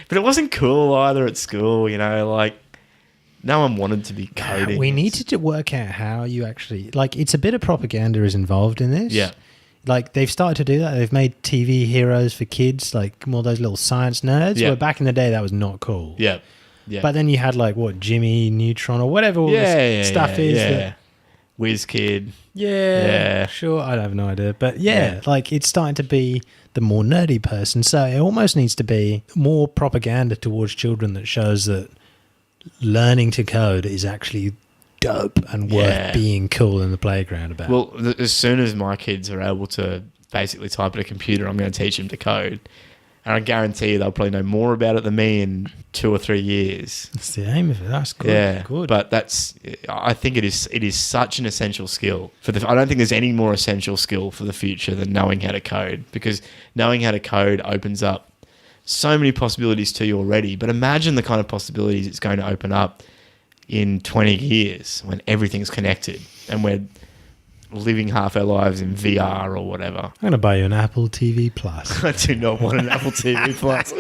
Speaker 4: But it wasn't cool either at school, like no one wanted to be coding.
Speaker 3: We need to work out how you actually, it's a bit of propaganda is involved in this.
Speaker 4: Yeah.
Speaker 3: They've started to do that. They've made TV heroes for kids, more those little science nerds.
Speaker 4: Yeah.
Speaker 3: Where back in the day, that was not cool.
Speaker 4: Yeah.
Speaker 3: But then you had Jimmy Neutron or whatever all this stuff is.
Speaker 4: Yeah. Whiz Kid.
Speaker 3: Yeah, sure. I have no idea. But it's starting to be the more nerdy person. So it almost needs to be more propaganda towards children that shows that learning to code is actually dope and worth being cool in the playground about.
Speaker 4: Well, as soon as my kids are able to basically type at a computer, I'm going to teach them to code. And I guarantee you they'll probably know more about it than me in 2 or 3 years.
Speaker 3: That's the aim of it. That's good.
Speaker 4: Yeah,
Speaker 3: good.
Speaker 4: But I think it is such an essential skill. I don't think there's any more essential skill for the future than knowing how to code, because knowing how to code opens up so many possibilities to you already. But imagine the kind of possibilities it's going to open up in 20 years when everything's connected and we're living half our lives in VR or whatever.
Speaker 3: I'm going to buy you an Apple TV Plus.
Speaker 4: I do not want an Apple TV Plus.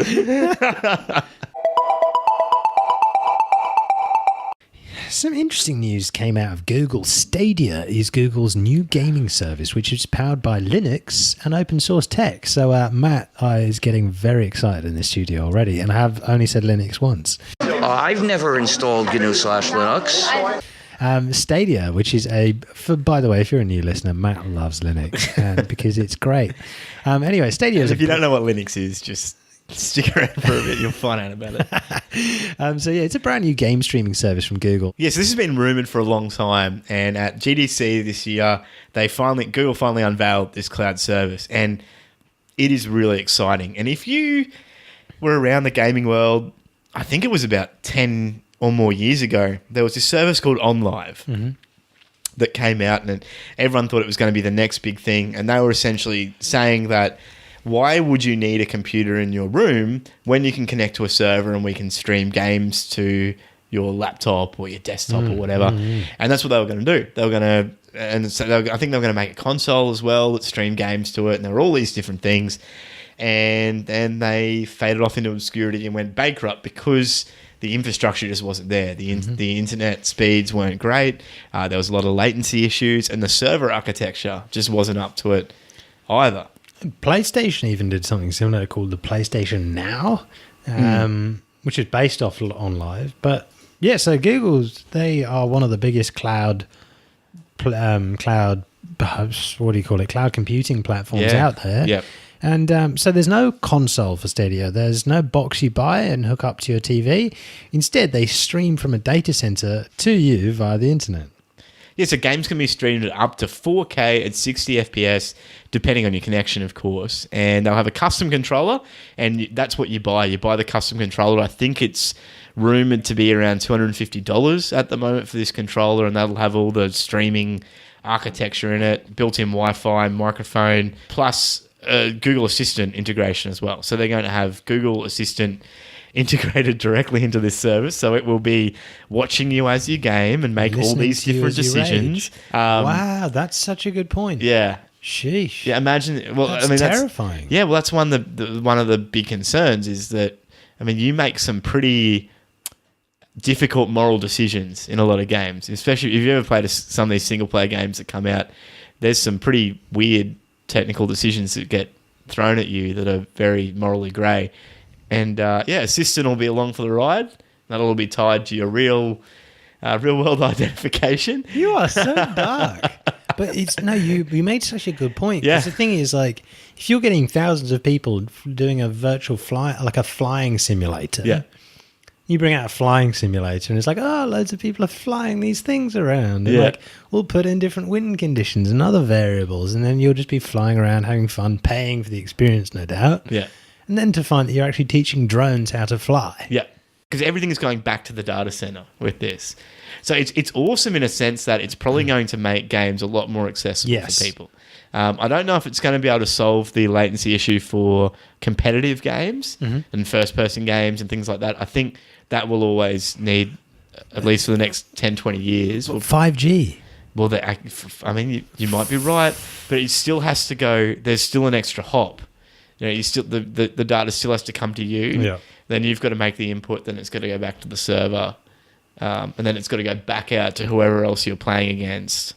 Speaker 3: Some interesting news came out of Google. Stadia is Google's new gaming service, which is powered by Linux and open source tech. So Matt is getting very excited in the studio already, and I have only said Linux once.
Speaker 6: I've never installed GNU/Linux.
Speaker 3: Stadia, which is by the way, if you're a new listener, Matt loves Linux because it's great. Anyway, Stadia is...
Speaker 4: If you don't know what Linux is, just stick around for a bit, you'll find out about it.
Speaker 3: It's a brand new game streaming service from Google.
Speaker 4: Yes, this has been rumoured for a long time, and at GDC this year, Google finally unveiled this cloud service, and it is really exciting. And if you were around the gaming world, I think it was about 10 or more years ago, there was this service called OnLive that came out, and everyone thought it was going to be the next big thing. And they were essentially saying that, why would you need a computer in your room when you can connect to a server and we can stream games to your laptop or your desktop or whatever? And that's what they were going to do. They were going to, and so I think they were going to make a console as well that streamed games to it, and there were all these different things. And then they faded off into obscurity and went bankrupt because the infrastructure just wasn't there. The internet speeds weren't great. There was a lot of latency issues, and the server architecture just wasn't up to it either.
Speaker 3: PlayStation even did something similar called the PlayStation Now, which is based off OnLive. But yeah, so they are one of the biggest cloud computing platforms out there.
Speaker 4: Yep.
Speaker 3: And so there's no console for Stadia. There's no box you buy and hook up to your TV. Instead, they stream from a data center to you via the internet.
Speaker 4: Yeah, so games can be streamed at up to 4K at 60 FPS, depending on your connection, of course. And they'll have a custom controller, and that's what you buy. You buy the custom controller. I think it's rumoured to be around $250 at the moment for this controller, and that'll have all the streaming architecture in it, built-in Wi-Fi, microphone, plus Google Assistant integration as well. So they're going to have Google Assistant integrated directly into this service, so it will be watching you as you game and make all these different decisions.
Speaker 3: Wow, that's such a good point.
Speaker 4: Yeah.
Speaker 3: Sheesh.
Speaker 4: Yeah, imagine. Well,
Speaker 3: that's terrifying.
Speaker 4: Yeah, well, that's one of the big concerns is that, you make some pretty difficult moral decisions in a lot of games, especially if you ever played some of these single-player games that come out. There's some pretty weird technical decisions that get thrown at you that are very morally grey. And Assistant will be along for the ride. That'll all be tied to your real world identification.
Speaker 3: You are so dark. But you made such a good point.
Speaker 4: Yeah.
Speaker 3: Because the thing is, like, if you're getting thousands of people doing a virtual like a flying simulator.
Speaker 4: Yeah.
Speaker 3: You bring out a flying simulator and it's like, loads of people are flying these things around. And like, we'll put in different wind conditions and other variables. And then you'll just be flying around, having fun, paying for the experience, no doubt.
Speaker 4: Yeah.
Speaker 3: And then to find that you're actually teaching drones how to fly.
Speaker 4: Yeah. Because everything is going back to the data center with this. So it's awesome in a sense that it's probably going to make games a lot more accessible for people. I don't know if it's going to be able to solve the latency issue for competitive games and first-person games and things like that. I think that will always need, at least for the next 10, 20 years.
Speaker 3: 5G.
Speaker 4: Well, you might be right, but it still has to go. There's still an extra hop. You still the data still has to come to you.
Speaker 3: Yeah.
Speaker 4: Then you've got to make the input. Then it's got to go back to the server, and then it's got to go back out to whoever else you're playing against.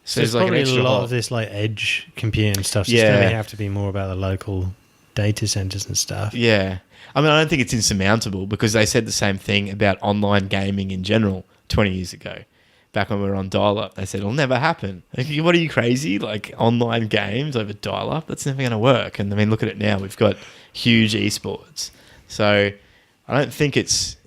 Speaker 4: So
Speaker 3: there's
Speaker 4: like
Speaker 3: probably
Speaker 4: an extra
Speaker 3: a lot
Speaker 4: hop.
Speaker 3: of this like edge computing stuff. So it's going to have to be more about the local data centers and stuff.
Speaker 4: Yeah. I don't think it's insurmountable because they said the same thing about online gaming in general 20 years ago. Back when we were on dial-up, they said, it'll never happen. Like, what are you, crazy? Like, online games over dial-up? That's never going to work. And, look at it now. We've got huge esports. So, I don't think it's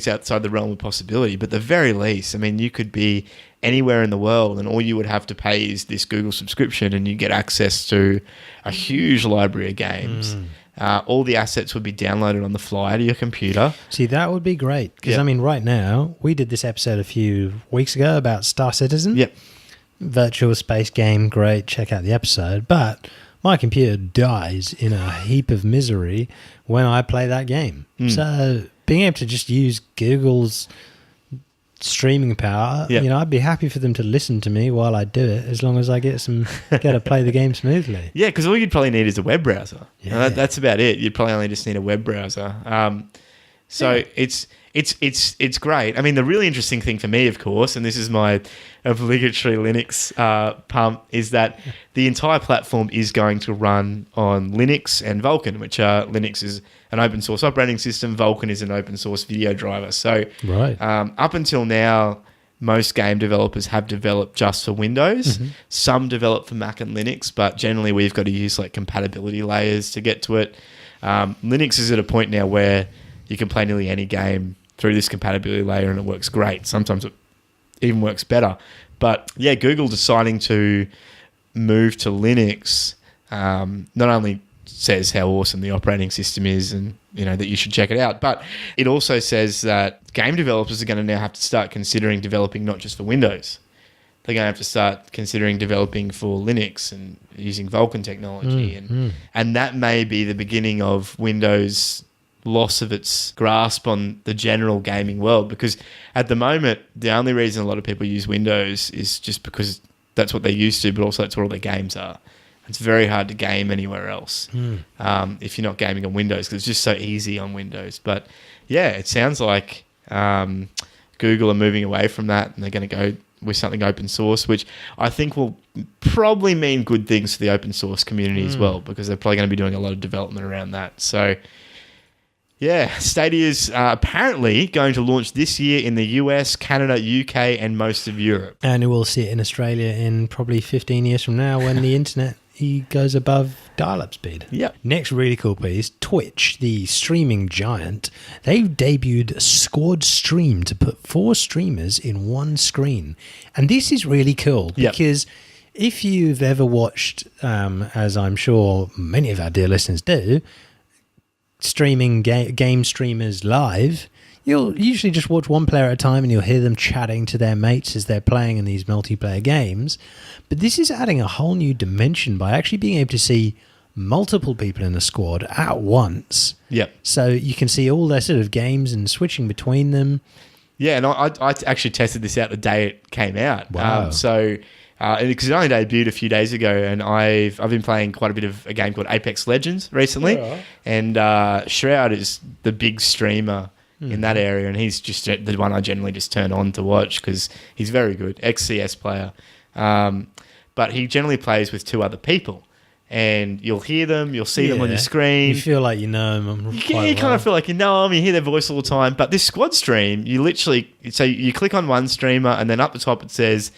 Speaker 4: outside the realm of possibility. But at the very least, you could be anywhere in the world and all you would have to pay is this Google subscription and you get access to a huge library of games. All the assets would be downloaded on the fly to your computer.
Speaker 3: See, that would be great. Because, right now, we did this episode a few weeks ago about Star Citizen.
Speaker 4: Yep.
Speaker 3: Virtual space game, great. Check out the episode. But my computer dies in a heap of misery when I play that game. So being able to just use Google's streaming power, I'd be happy for them to listen to me while I do it, as long as I get to play the game smoothly.
Speaker 4: Yeah, because all you'd probably need is a web browser.
Speaker 3: Yeah.
Speaker 4: That's about it. You'd probably only just need a web browser. It's great. The really interesting thing for me, of course, and this is my obligatory Linux pump, is that the entire platform is going to run on Linux and Vulkan, which Linux is an open source operating system. Vulkan is an open source video driver. So up until now, most game developers have developed just for Windows. Some develop for Mac and Linux, but generally we've got to use like compatibility layers to get to it. Linux is at a point now where you can play nearly any game through this compatibility layer and it works great. Sometimes it even works better. But yeah, Google deciding to move to Linux not only says how awesome the operating system is and that you should check it out, but it also says that game developers are going to now have to start considering developing not just for Windows. They're going to have to start considering developing for Linux and using Vulkan technology. And that may be the beginning of Windows' loss of its grasp on the general gaming world, because at the moment the only reason a lot of people use Windows is just because that's what they're used to, but also that's where all their games are. It's very hard to game anywhere else if you're not gaming on Windows, because it's just so easy on Windows. But yeah, it sounds like Google are moving away from that and they're going to go with something open source, which I think will probably mean good things for the open source community as well, because they're probably going to be doing a lot of development around that. So yeah, Stadia is apparently going to launch this year in the US, Canada, UK, and most of Europe.
Speaker 3: And we'll see it in Australia in probably 15 years from now when the internet goes above dial-up speed.
Speaker 4: Yep.
Speaker 3: Next really cool piece, Twitch, the streaming giant, they've debuted Squad Stream to put 4 streamers in one screen. And this is really cool because if you've ever watched, as I'm sure many of our dear listeners do, streaming game streamers live, you'll usually just watch one player at a time and you'll hear them chatting to their mates as they're playing in these multiplayer games. But this is adding a whole new dimension by actually being able to see multiple people in a squad at once.
Speaker 4: Yep.
Speaker 3: So you can see all their sort of games and switching between them.
Speaker 4: Yeah, and I actually tested this out the day it came out.
Speaker 3: Wow.
Speaker 4: Because it only debuted a few days ago, and I've been playing quite a bit of a game called Apex Legends recently, and Shroud is the big streamer in that area, and he's just the one I generally just turn on to watch because he's very good, ex-CS player. But he generally plays with 2 other people, and you'll hear them, you'll see them on your screen.
Speaker 3: You feel like you know them.
Speaker 4: You kind of feel like you know them, you hear their voice all the time. But this squad stream, you literally, so you click on one streamer, and then up the top it says,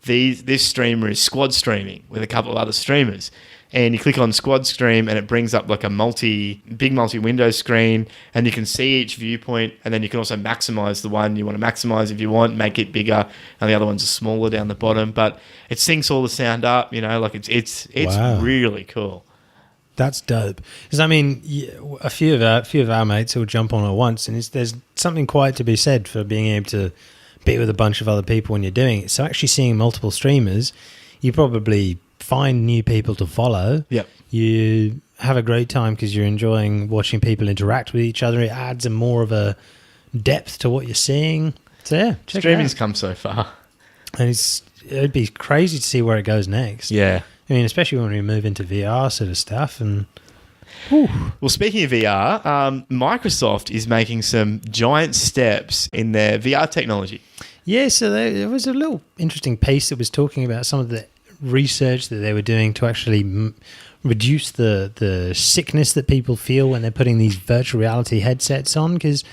Speaker 4: this streamer is squad streaming with a couple of other streamers. And you click on squad stream and it brings up like a big multi-window screen, and you can see each viewpoint, and then you can also maximize the one you want to maximize if you want, make it bigger, and the other ones are smaller down the bottom. But it syncs all the sound up, like it's
Speaker 3: Wow.
Speaker 4: really cool.
Speaker 3: That's dope. Because I mean, a few of our mates will jump on at once, and there's something quite to be said for being able to be with a bunch of other people when you're doing it. So actually seeing multiple streamers, you probably find new people to follow.
Speaker 4: Yep.
Speaker 3: You have a great time because you're enjoying watching people interact with each other. It adds more of a depth to what you're seeing. So yeah, check it
Speaker 4: Streaming's
Speaker 3: out.
Speaker 4: come so far.
Speaker 3: And it'd be crazy to see where it goes next.
Speaker 4: Yeah.
Speaker 3: I mean, especially when we move into VR sort of stuff. And
Speaker 4: Well, speaking of VR, Microsoft is making some giant steps in their VR technology.
Speaker 3: yeah, so there was a little interesting piece that was talking about some of the research that they were doing to actually reduce the sickness that people feel when they're putting these virtual reality headsets on, because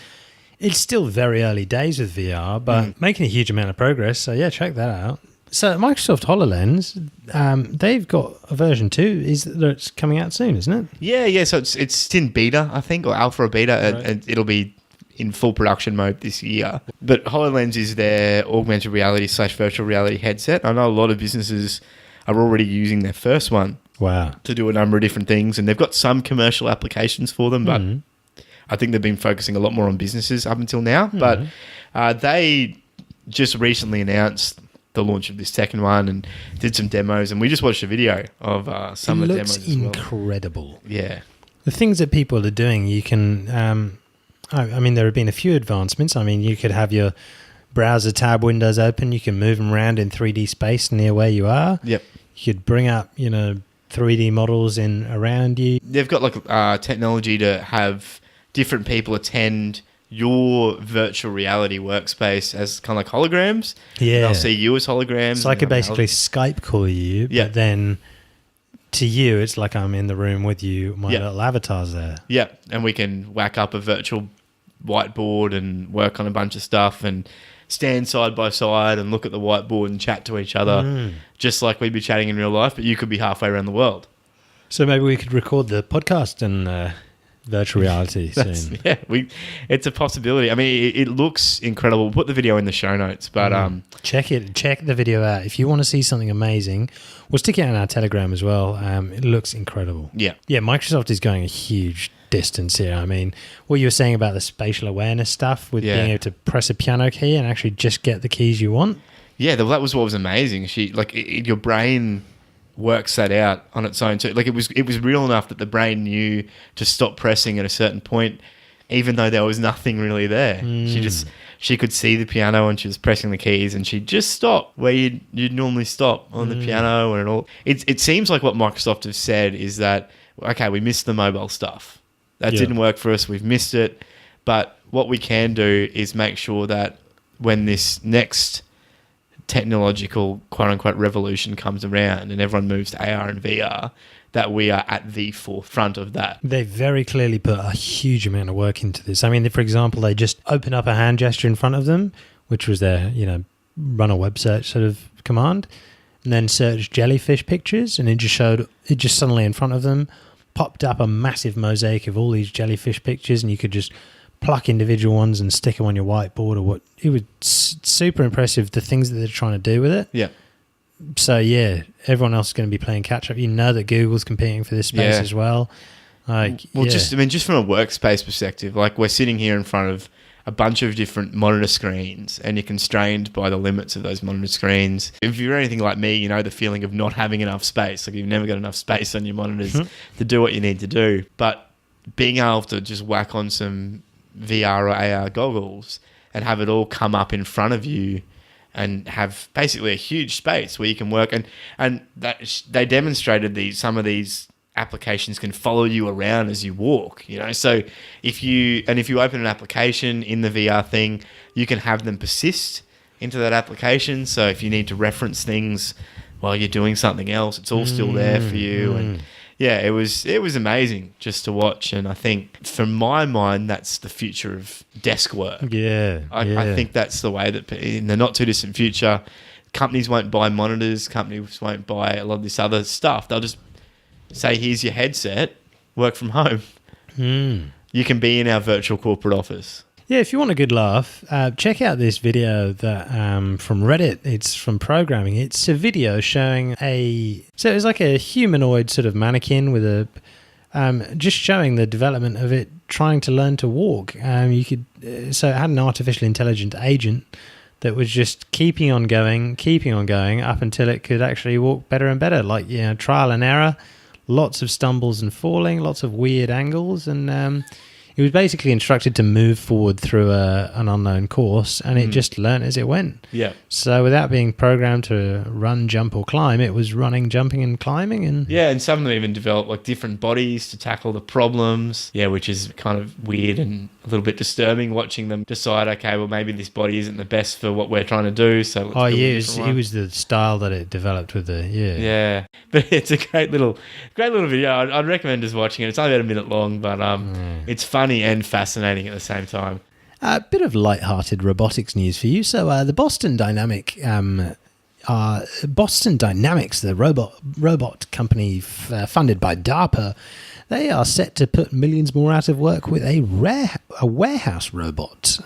Speaker 3: it's still very early days with VR, but making a huge amount of progress. So yeah, check that out. So Microsoft HoloLens, they've got a version 2 that's coming out soon, isn't it?
Speaker 4: Yeah. So it's in beta, I think, or alpha or beta, and it'll be in full production mode this year. But HoloLens is their augmented reality / virtual reality headset. I know a lot of businesses are already using their first one
Speaker 3: Wow.
Speaker 4: to do a number of different things, and they've got some commercial applications for them, but I think they've been focusing a lot more on businesses up until now. But they just recently announced the launch of this second one and did some demos, and we just watched a video of some of the demos as well.
Speaker 3: It looks incredible.
Speaker 4: Yeah.
Speaker 3: The things that people are doing, you can... I mean, there have been a few advancements. I mean, you could have your browser tab windows open. You can move them around in 3D space near where you are.
Speaker 4: Yep.
Speaker 3: You could bring up, 3D models in around you.
Speaker 4: They've got like technology to have different people attend your virtual reality workspace as kind of like holograms.
Speaker 3: Yeah.
Speaker 4: They'll see you as holograms.
Speaker 3: So I could basically Skype call you,
Speaker 4: Yeah.
Speaker 3: but then to you, it's like I'm in the room with you. My little avatar's there.
Speaker 4: Yeah, and we can whack up a virtual whiteboard and work on a bunch of stuff and stand side by side and look at the whiteboard and chat to each other just like we'd be chatting in real life, but you could be halfway around the world.
Speaker 3: So maybe we could record the podcast in virtual reality soon.
Speaker 4: Yeah, it's a possibility. I mean, it looks incredible. We'll put the video in the show notes, but
Speaker 3: Check the video out. If you want to see something amazing, we'll stick it on our Telegram as well. It looks incredible.
Speaker 4: yeah.
Speaker 3: Yeah, Microsoft is going a huge distance here. I mean, what you were saying about the spatial awareness stuff with being able to press a piano key and actually just get the keys you want.
Speaker 4: Yeah, that was what was amazing. Your brain works that out on its own too. Like it was real enough that the brain knew to stop pressing at a certain point, even though there was nothing really there. She could see the piano and she was pressing the keys, and she'd just stop where you'd normally stop on the piano and all. It seems like what Microsoft have said is that, okay, we missed the mobile stuff. That didn't work for us. We've missed it. But what we can do is make sure that when this next technological quote-unquote revolution comes around and everyone moves to AR and VR, that we are at the forefront of that.
Speaker 3: They very clearly put a huge amount of work into this. I mean, for example, they just open up a hand gesture in front of them, which was their, run a web search sort of command, and then search jellyfish pictures, and it just suddenly in front of them popped up a massive mosaic of all these jellyfish pictures, and you could just pluck individual ones and stick them on your whiteboard or what. It was super impressive, the things that they're trying to do with it.
Speaker 4: Yeah.
Speaker 3: So yeah, everyone else is going to be playing catch up. You know that Google's competing for this space as well.
Speaker 4: Just from a workspace perspective, like we're sitting here in front of a bunch of different monitor screens, and you're constrained by the limits of those monitor screens. If you're anything like me, you know the feeling of not having enough space. Like you've never got enough space on your monitors to do what you need to do. But being able to just whack on some VR or AR goggles and have it all come up in front of you and have basically a huge space where you can work, and that they demonstrated some of these applications can follow you around as you walk, you know. So if you open an application in the VR thing, you can have them persist into that application. So if you need to reference things while you're doing something else, it's all still there for you. And yeah, it was amazing just to watch. And I think, from my mind, that's the future of desk work.
Speaker 3: Yeah,
Speaker 4: I think that's the way that in the not too distant future, companies won't buy monitors, companies won't buy a lot of this other stuff. They'll just say, here's your headset, work from home. You can be in our virtual corporate office.
Speaker 3: Yeah, if you want a good laugh, check out this video that from Reddit. It's from programming. It's a video showing so it's like a humanoid sort of mannequin with a just showing the development of it trying to learn to walk. So it had an artificial intelligent agent that was just keeping on going up until it could actually walk better and better. Like, you know, trial and error, lots of stumbles and falling, lots of weird angles, and it was basically instructed to move forward through an unknown course, and it just learnt as it went.
Speaker 4: Yeah.
Speaker 3: So without being programmed to run, jump, or climb, it was running, jumping, and climbing. And
Speaker 4: yeah, and some of them even develop like different bodies to tackle the problems. Yeah, which is kind of weird and a little bit disturbing, watching them decide, okay, well, maybe this body isn't the best for what we're trying to do. So let's build a different one.
Speaker 3: It was the style that it developed with the
Speaker 4: Yeah, but it's a great little video. I'd recommend just watching it. It's only about a minute long, but it's funny and fascinating at the same time.
Speaker 3: A bit of light-hearted robotics news for you. So the Boston Dynamics, the robot company funded by DARPA, they are set to put millions more out of work with a warehouse robot.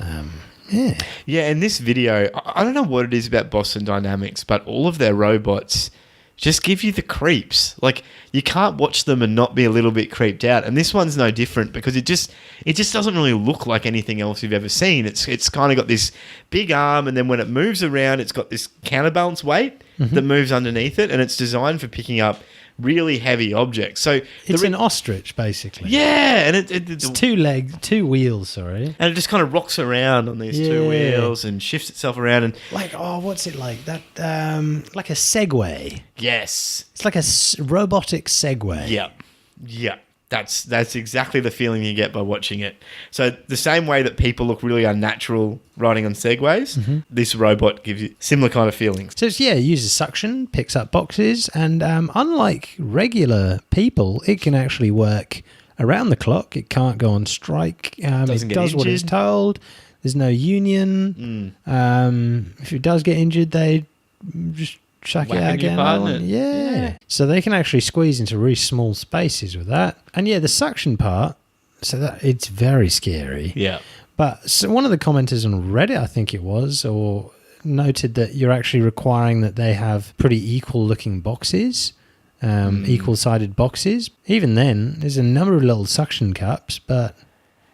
Speaker 4: Yeah, in this video, I don't know what it is about Boston Dynamics, but all of their robots just give you the creeps. Like, you can't watch them and not be a little bit creeped out. And this one's no different, because it just doesn't really look like anything else you've ever seen. It's kind of got this big arm, and then when it moves around, it's got this counterbalance weight that moves underneath it, and it's designed for picking up really heavy objects. So
Speaker 3: it's an ostrich, basically.
Speaker 4: Yeah, and
Speaker 3: it's two wheels, and
Speaker 4: it just kind of rocks around on these two wheels and shifts itself around, and
Speaker 3: like, what's it like? That like a Segway.
Speaker 4: Yes,
Speaker 3: it's like a robotic Segway.
Speaker 4: Yeah. That's exactly the feeling you get by watching it. So the same way that people look really unnatural riding on Segways, this robot gives you similar kind of feelings.
Speaker 3: So it uses suction, picks up boxes, and unlike regular people, it can actually work around the clock. It can't go on strike. It does what it's told. There's no union. If it does get injured, they just chuck it out again. Yeah. So they can actually squeeze into really small spaces with that. And the suction part, so that it's very scary.
Speaker 4: Yeah.
Speaker 3: But so one of the commenters on Reddit, I think it was, or noted that you're actually requiring that they have pretty equal looking boxes, equal sided boxes. Even then, there's a number of little suction cups, but...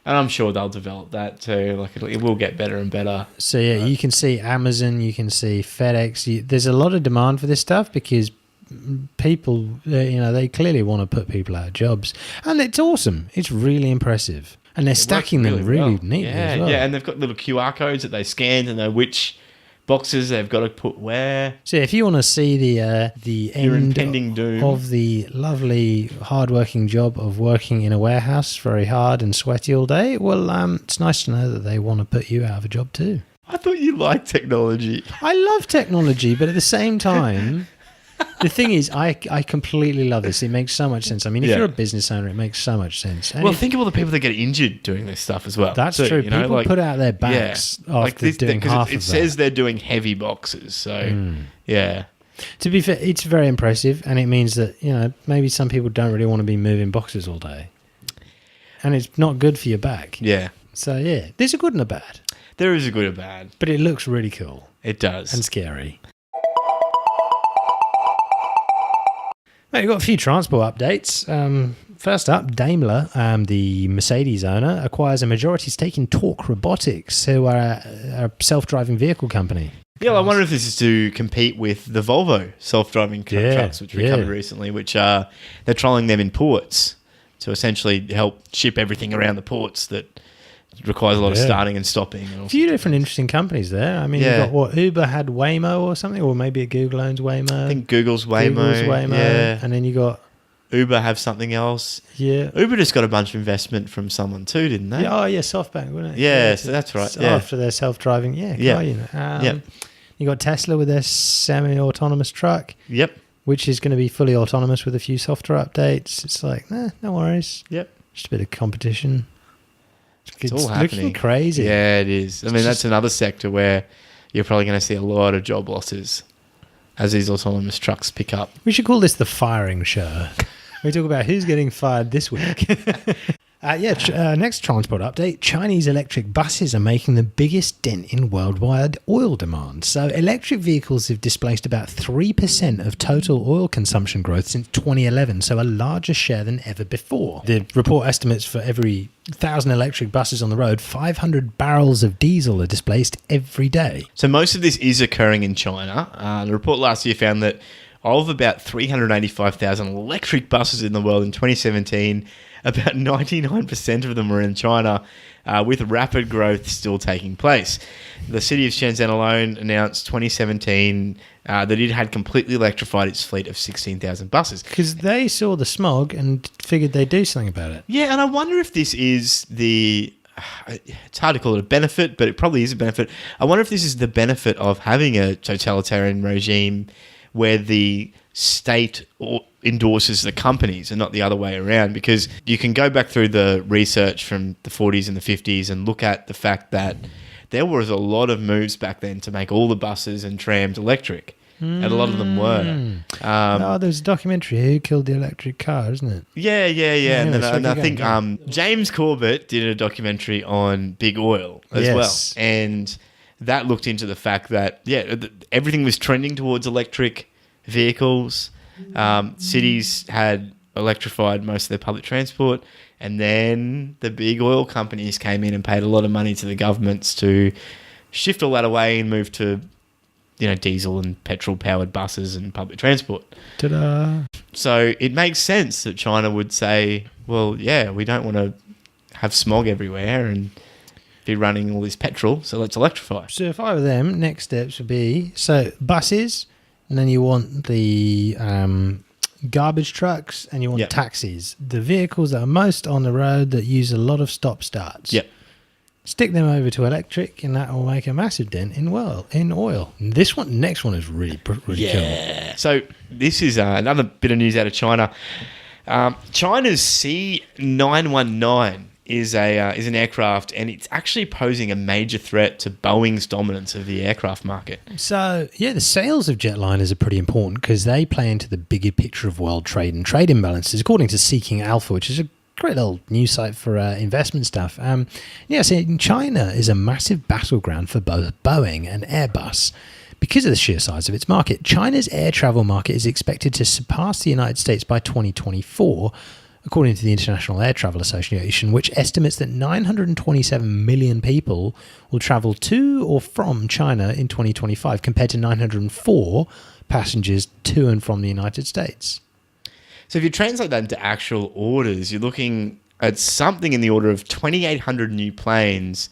Speaker 4: And I'm sure they'll develop that too. Like, it will get better and better.
Speaker 3: So you can see Amazon, you can see FedEx. There's a lot of demand for this stuff because people, they clearly want to put people out of jobs, and it's awesome. It's really impressive, and they're stacking them really neatly as well.
Speaker 4: Yeah, and they've got little QR codes that they scan to know which boxes they've got to put where.
Speaker 3: So if you want to see the end
Speaker 4: doom
Speaker 3: of the lovely hard-working job of working in a warehouse very hard and sweaty all day, well, it's nice to know that they want to put you out of a job too.
Speaker 4: I thought you liked technology.
Speaker 3: I love technology, but at the same time... The thing is, I completely love this. It makes so much sense. I mean, if you're a business owner, it makes so much sense. And
Speaker 4: think of all the people that get injured doing this stuff as well.
Speaker 3: That's true. People put out their backs after doing half of that.
Speaker 4: It says they're doing heavy boxes, so yeah.
Speaker 3: To be fair, it's very impressive, and it means that maybe some people don't really want to be moving boxes all day, and it's not good for your back.
Speaker 4: Yeah.
Speaker 3: So there's a good and a bad.
Speaker 4: There is a good and bad,
Speaker 3: but it looks really cool.
Speaker 4: It does,
Speaker 3: and scary. We've got a few transport updates. First up, Daimler, the Mercedes owner, acquires a majority stake in Torque Robotics, who are a self-driving vehicle company.
Speaker 4: Yeah, well, I wonder if this is to compete with the Volvo self-driving trucks, which were coming recently, which they're trialling them in ports to essentially help ship everything around the ports that requires a lot of starting and stopping. And
Speaker 3: a few different interesting companies there. I mean, you've got Uber had Waymo or something, or maybe Google owns Waymo.
Speaker 4: I think Google's Waymo.
Speaker 3: And then you got
Speaker 4: Uber have something else.
Speaker 3: Yeah.
Speaker 4: Uber just got a bunch of investment from someone too, didn't they?
Speaker 3: Yeah, oh, yeah, SoftBank, wasn't it?
Speaker 4: Yeah, so that's right.
Speaker 3: So
Speaker 4: Yeah.
Speaker 3: After their self-driving,
Speaker 4: Yeah.
Speaker 3: car unit.
Speaker 4: Yeah.
Speaker 3: You got Tesla with their semi-autonomous truck,
Speaker 4: Yep.
Speaker 3: which is going to be fully autonomous with a few software updates. It's like, no worries.
Speaker 4: Yep.
Speaker 3: Just a bit of competition.
Speaker 4: It's all
Speaker 3: looking
Speaker 4: happening.
Speaker 3: crazy.
Speaker 4: Yeah, it is. I mean, that's another sector where you're probably going to see a lot of job losses as these autonomous trucks pick up.
Speaker 3: We should call this the firing show. We talk about who's getting fired this week. Next transport update. Chinese electric buses are making the biggest dent in worldwide oil demand. So electric vehicles have displaced about 3% of total oil consumption growth since 2011, so a larger share than ever before. The report estimates for every 1,000 electric buses on the road, 500 barrels of diesel are displaced every day.
Speaker 4: So most of this is occurring in China. The report last year found that of about 385,000 electric buses in the world in 2017, about 99% of them were in China, with rapid growth still taking place. The city of Shenzhen alone announced 2017 that it had completely electrified its fleet of 16,000 buses.
Speaker 3: Because they saw the smog and figured they'd do something about it.
Speaker 4: Yeah, and I wonder if this is it's hard to call it a benefit, but it probably is a benefit. I wonder if this is the benefit of having a totalitarian regime where the state endorses the companies and not the other way around, because you can go back through the research from the 40s and the 50s and look at the fact that there was a lot of moves back then to make all the buses and trams electric, and a lot of them were.
Speaker 3: There's a documentary, Who Killed the Electric Car, isn't it?
Speaker 4: Yeah.
Speaker 3: Anyway,
Speaker 4: And I think
Speaker 3: go.
Speaker 4: James Corbett did a documentary on big oil as well. And that looked into the fact that, everything was trending towards electric vehicles. Cities had electrified most of their public transport. And then the big oil companies came in and paid a lot of money to the governments to shift all that away and move to, diesel and petrol-powered buses and public transport.
Speaker 3: Ta-da!
Speaker 4: So it makes sense that China would say, well, yeah, we don't want to have smog everywhere and be running all this petrol, so let's electrify.
Speaker 3: So if I were them, next steps would be, buses, and then you want the garbage trucks, and you want taxis. The vehicles that are most on the road that use a lot of stop-starts.
Speaker 4: Yep.
Speaker 3: Stick them over to electric, and that will make a massive dent in oil. Next one is really cool.
Speaker 4: So this is another bit of news out of China. China's C919 is an aircraft, and it's actually posing a major threat to Boeing's dominance of the aircraft market.
Speaker 3: So, the sales of jetliners are pretty important because they play into the bigger picture of world trade and trade imbalances, according to Seeking Alpha, which is a great little news site for investment stuff. So China is a massive battleground for both Boeing and Airbus. Because of the sheer size of its market, China's air travel market is expected to surpass the United States by 2024, according to the International Air Travel Association, which estimates that 927 million people will travel to or from China in 2025, compared to 904 passengers to and from the United States.
Speaker 4: So if you translate that into actual orders, you're looking at something in the order of 2,800 new planes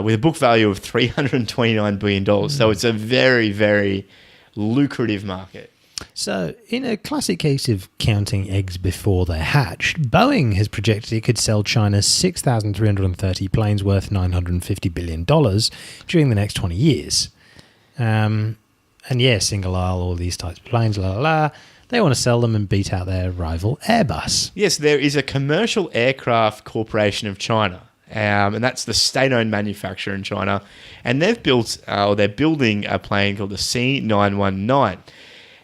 Speaker 4: with a book value of $329 billion. So it's a very, very lucrative market.
Speaker 3: So, in a classic case of counting eggs before they're hatched, Boeing has projected it could sell China 6,330 planes worth $950 billion during the next 20 years. Single aisle, all these types of planes, they want to sell them and beat out their rival Airbus.
Speaker 4: Yes, there is a Commercial Aircraft Corporation of China, and that's the state-owned manufacturer in China, and they're building a plane called the C919.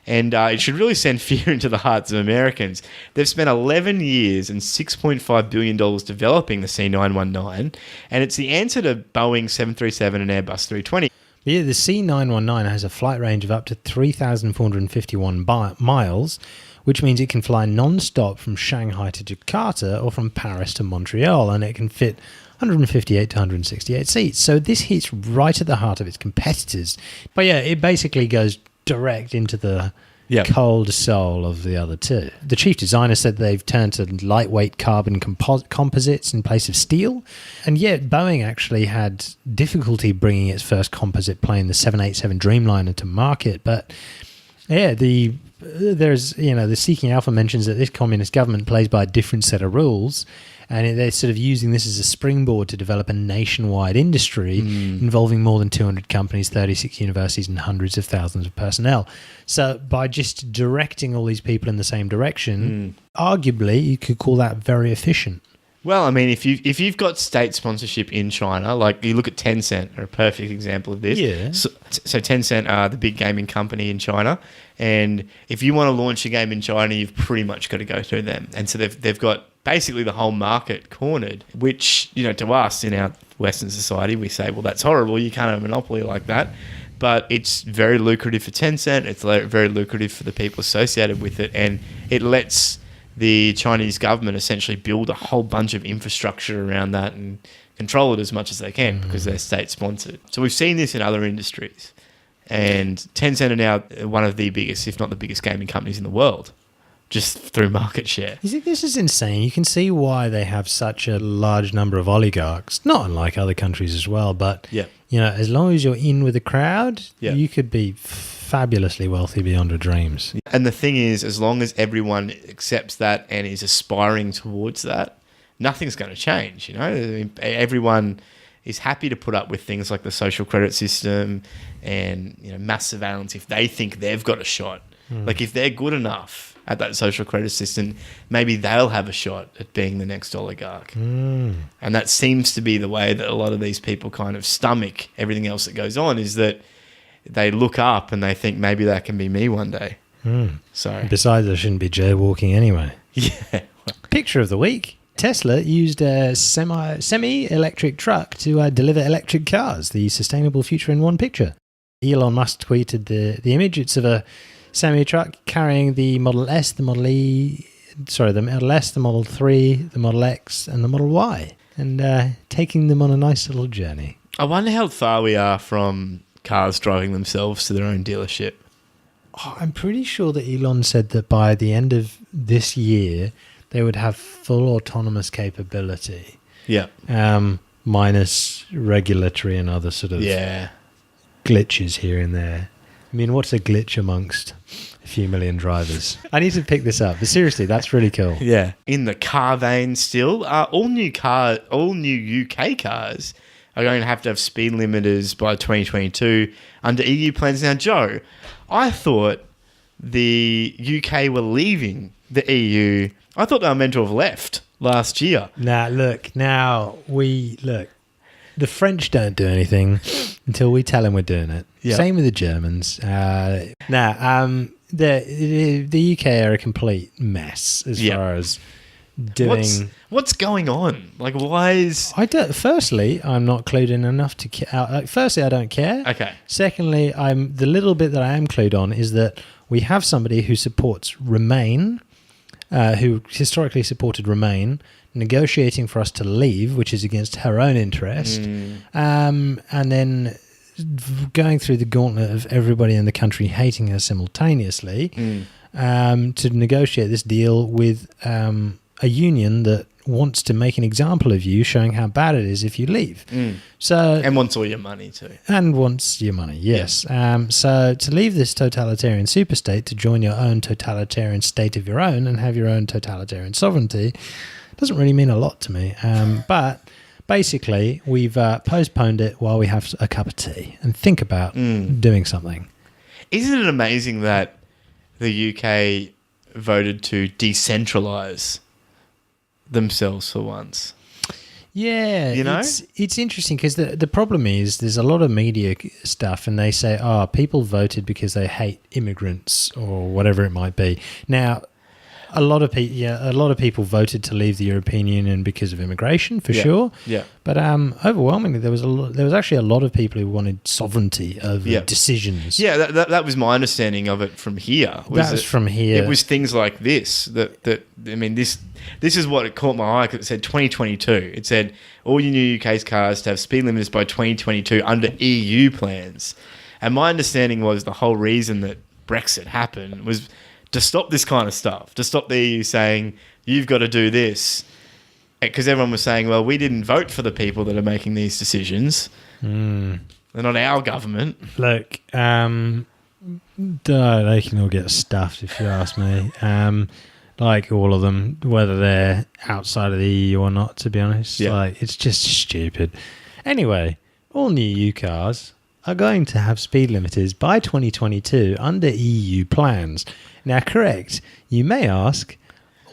Speaker 4: And it should really send fear into the hearts of Americans. They've spent 11 years and $6.5 billion developing the C919, and it's the answer to Boeing 737 and Airbus 320.
Speaker 3: The C919 has a flight range of up to 3,451 miles, which means it can fly non-stop from Shanghai to Jakarta or from Paris to Montreal, and it can fit 158 to 168 seats. So this hits right at the heart of its competitors. But it basically goes direct into the cold soul of the other two. The chief designer said they've turned to lightweight carbon composites in place of steel, and yet Boeing actually had difficulty bringing its first composite plane, the 787 Dreamliner, to market. But the there's, the Seeking Alpha mentions that this communist government plays by a different set of rules, and they're sort of using this as a springboard to develop a nationwide industry involving more than 200 companies, 36 universities, and hundreds of thousands of personnel. So by just directing all these people in the same direction, arguably you could call that very efficient.
Speaker 4: Well, I mean, if you've got state sponsorship in China, like you look at Tencent, are a perfect example of this.
Speaker 3: Yeah.
Speaker 4: So Tencent are the big gaming company in China, and if you want to launch a game in China, you've pretty much got to go through them. And so they've got basically the whole market cornered, which, to us in our Western society, we say, well, that's horrible. You can't have a monopoly like that. But it's very lucrative for Tencent. It's very lucrative for the people associated with it, and it lets the Chinese government essentially build a whole bunch of infrastructure around that and control it as much as they can because they're state-sponsored. So we've seen this in other industries. And Tencent are now one of the biggest, if not the biggest gaming companies in the world, just through market share.
Speaker 3: You see, this is insane. You can see why they have such a large number of oligarchs, not unlike other countries as well. But, as long as you're in with the crowd, you could be fabulously wealthy beyond your dreams.
Speaker 4: And the thing is, as long as everyone accepts that and is aspiring towards that, nothing's going to change. I mean, everyone is happy to put up with things like the social credit system and mass surveillance if they think they've got a shot. Like if they're good enough at that social credit system, maybe they'll have a shot at being the next oligarch. And that seems to be the way that a lot of these people kind of stomach everything else that goes on, is that they look up and they think maybe that can be me one day. So
Speaker 3: besides, I shouldn't be jaywalking anyway.
Speaker 4: Yeah.
Speaker 3: Picture of the week. Tesla used a semi-electric truck to deliver electric cars, the sustainable future in one picture. Elon Musk tweeted the image. It's of a semi-truck carrying the Model S, the Model E, the Model S, the Model 3, the Model X, and the Model Y, and taking them on a nice little journey.
Speaker 4: I wonder how far we are from cars driving themselves to their own dealership.
Speaker 3: I'm pretty sure that Elon said that by the end of this year, they would have full autonomous capability.
Speaker 4: Yeah.
Speaker 3: Minus regulatory and other sort of glitches here and there. I mean, what's a glitch amongst a few million drivers? I need to pick this up, but seriously, that's really cool.
Speaker 4: Yeah. In the car vein still, all new UK cars are going to have speed limiters by 2022 under EU plans. Now, Joe, I thought the UK were leaving the EU. I thought they were meant to have left last year.
Speaker 3: The French don't do anything until we tell them we're doing it.
Speaker 4: Yeah.
Speaker 3: Same with the Germans. The UK are a complete mess as far as doing.
Speaker 4: What's going on? Like, why is?
Speaker 3: Firstly, I'm not clued in enough to care. Firstly, I don't care.
Speaker 4: Okay.
Speaker 3: Secondly, the little bit that I am clued on is that we have somebody who supports Remain, who historically supported Remain, negotiating for us to leave, which is against her own interest, and then going through the gauntlet of everybody in the country hating her simultaneously to negotiate this deal with a union that wants to make an example of you, showing how bad it is if you leave.
Speaker 4: And wants all your money too.
Speaker 3: And wants your money, yes. Yeah. So to leave this totalitarian superstate to join your own totalitarian state of your own and have your own totalitarian sovereignty doesn't really mean a lot to me. But basically, we've postponed it while we have a cup of tea and think about doing something.
Speaker 4: Isn't it amazing that the UK voted to decentralise themselves for once?
Speaker 3: Yeah, it's interesting because the problem is there's a lot of media stuff and they say, people voted because they hate immigrants or whatever it might be. Now, a lot of people voted to leave the European Union because of immigration, for sure. Yeah. But overwhelmingly, there was actually a lot of people who wanted sovereignty over decisions.
Speaker 4: Yeah, that was my understanding of it from here.
Speaker 3: From here.
Speaker 4: It was things like this. This is what it caught my eye because it said 2022. It said all your new UK's cars to have speed limiters by 2022 under EU plans. And my understanding was the whole reason that Brexit happened was to stop this kind of stuff, to stop the EU saying, you've got to do this. Because everyone was saying, well, we didn't vote for the people that are making these decisions. They're not our government.
Speaker 3: Look, They can all get stuffed, if you ask me. Like all of them, whether they're outside of the EU or not, to be honest.
Speaker 4: Yeah.
Speaker 3: Like, it's just stupid. Anyway, all new EU cars are going to have speed limiters by 2022 under EU plans. Now, correct, you may ask,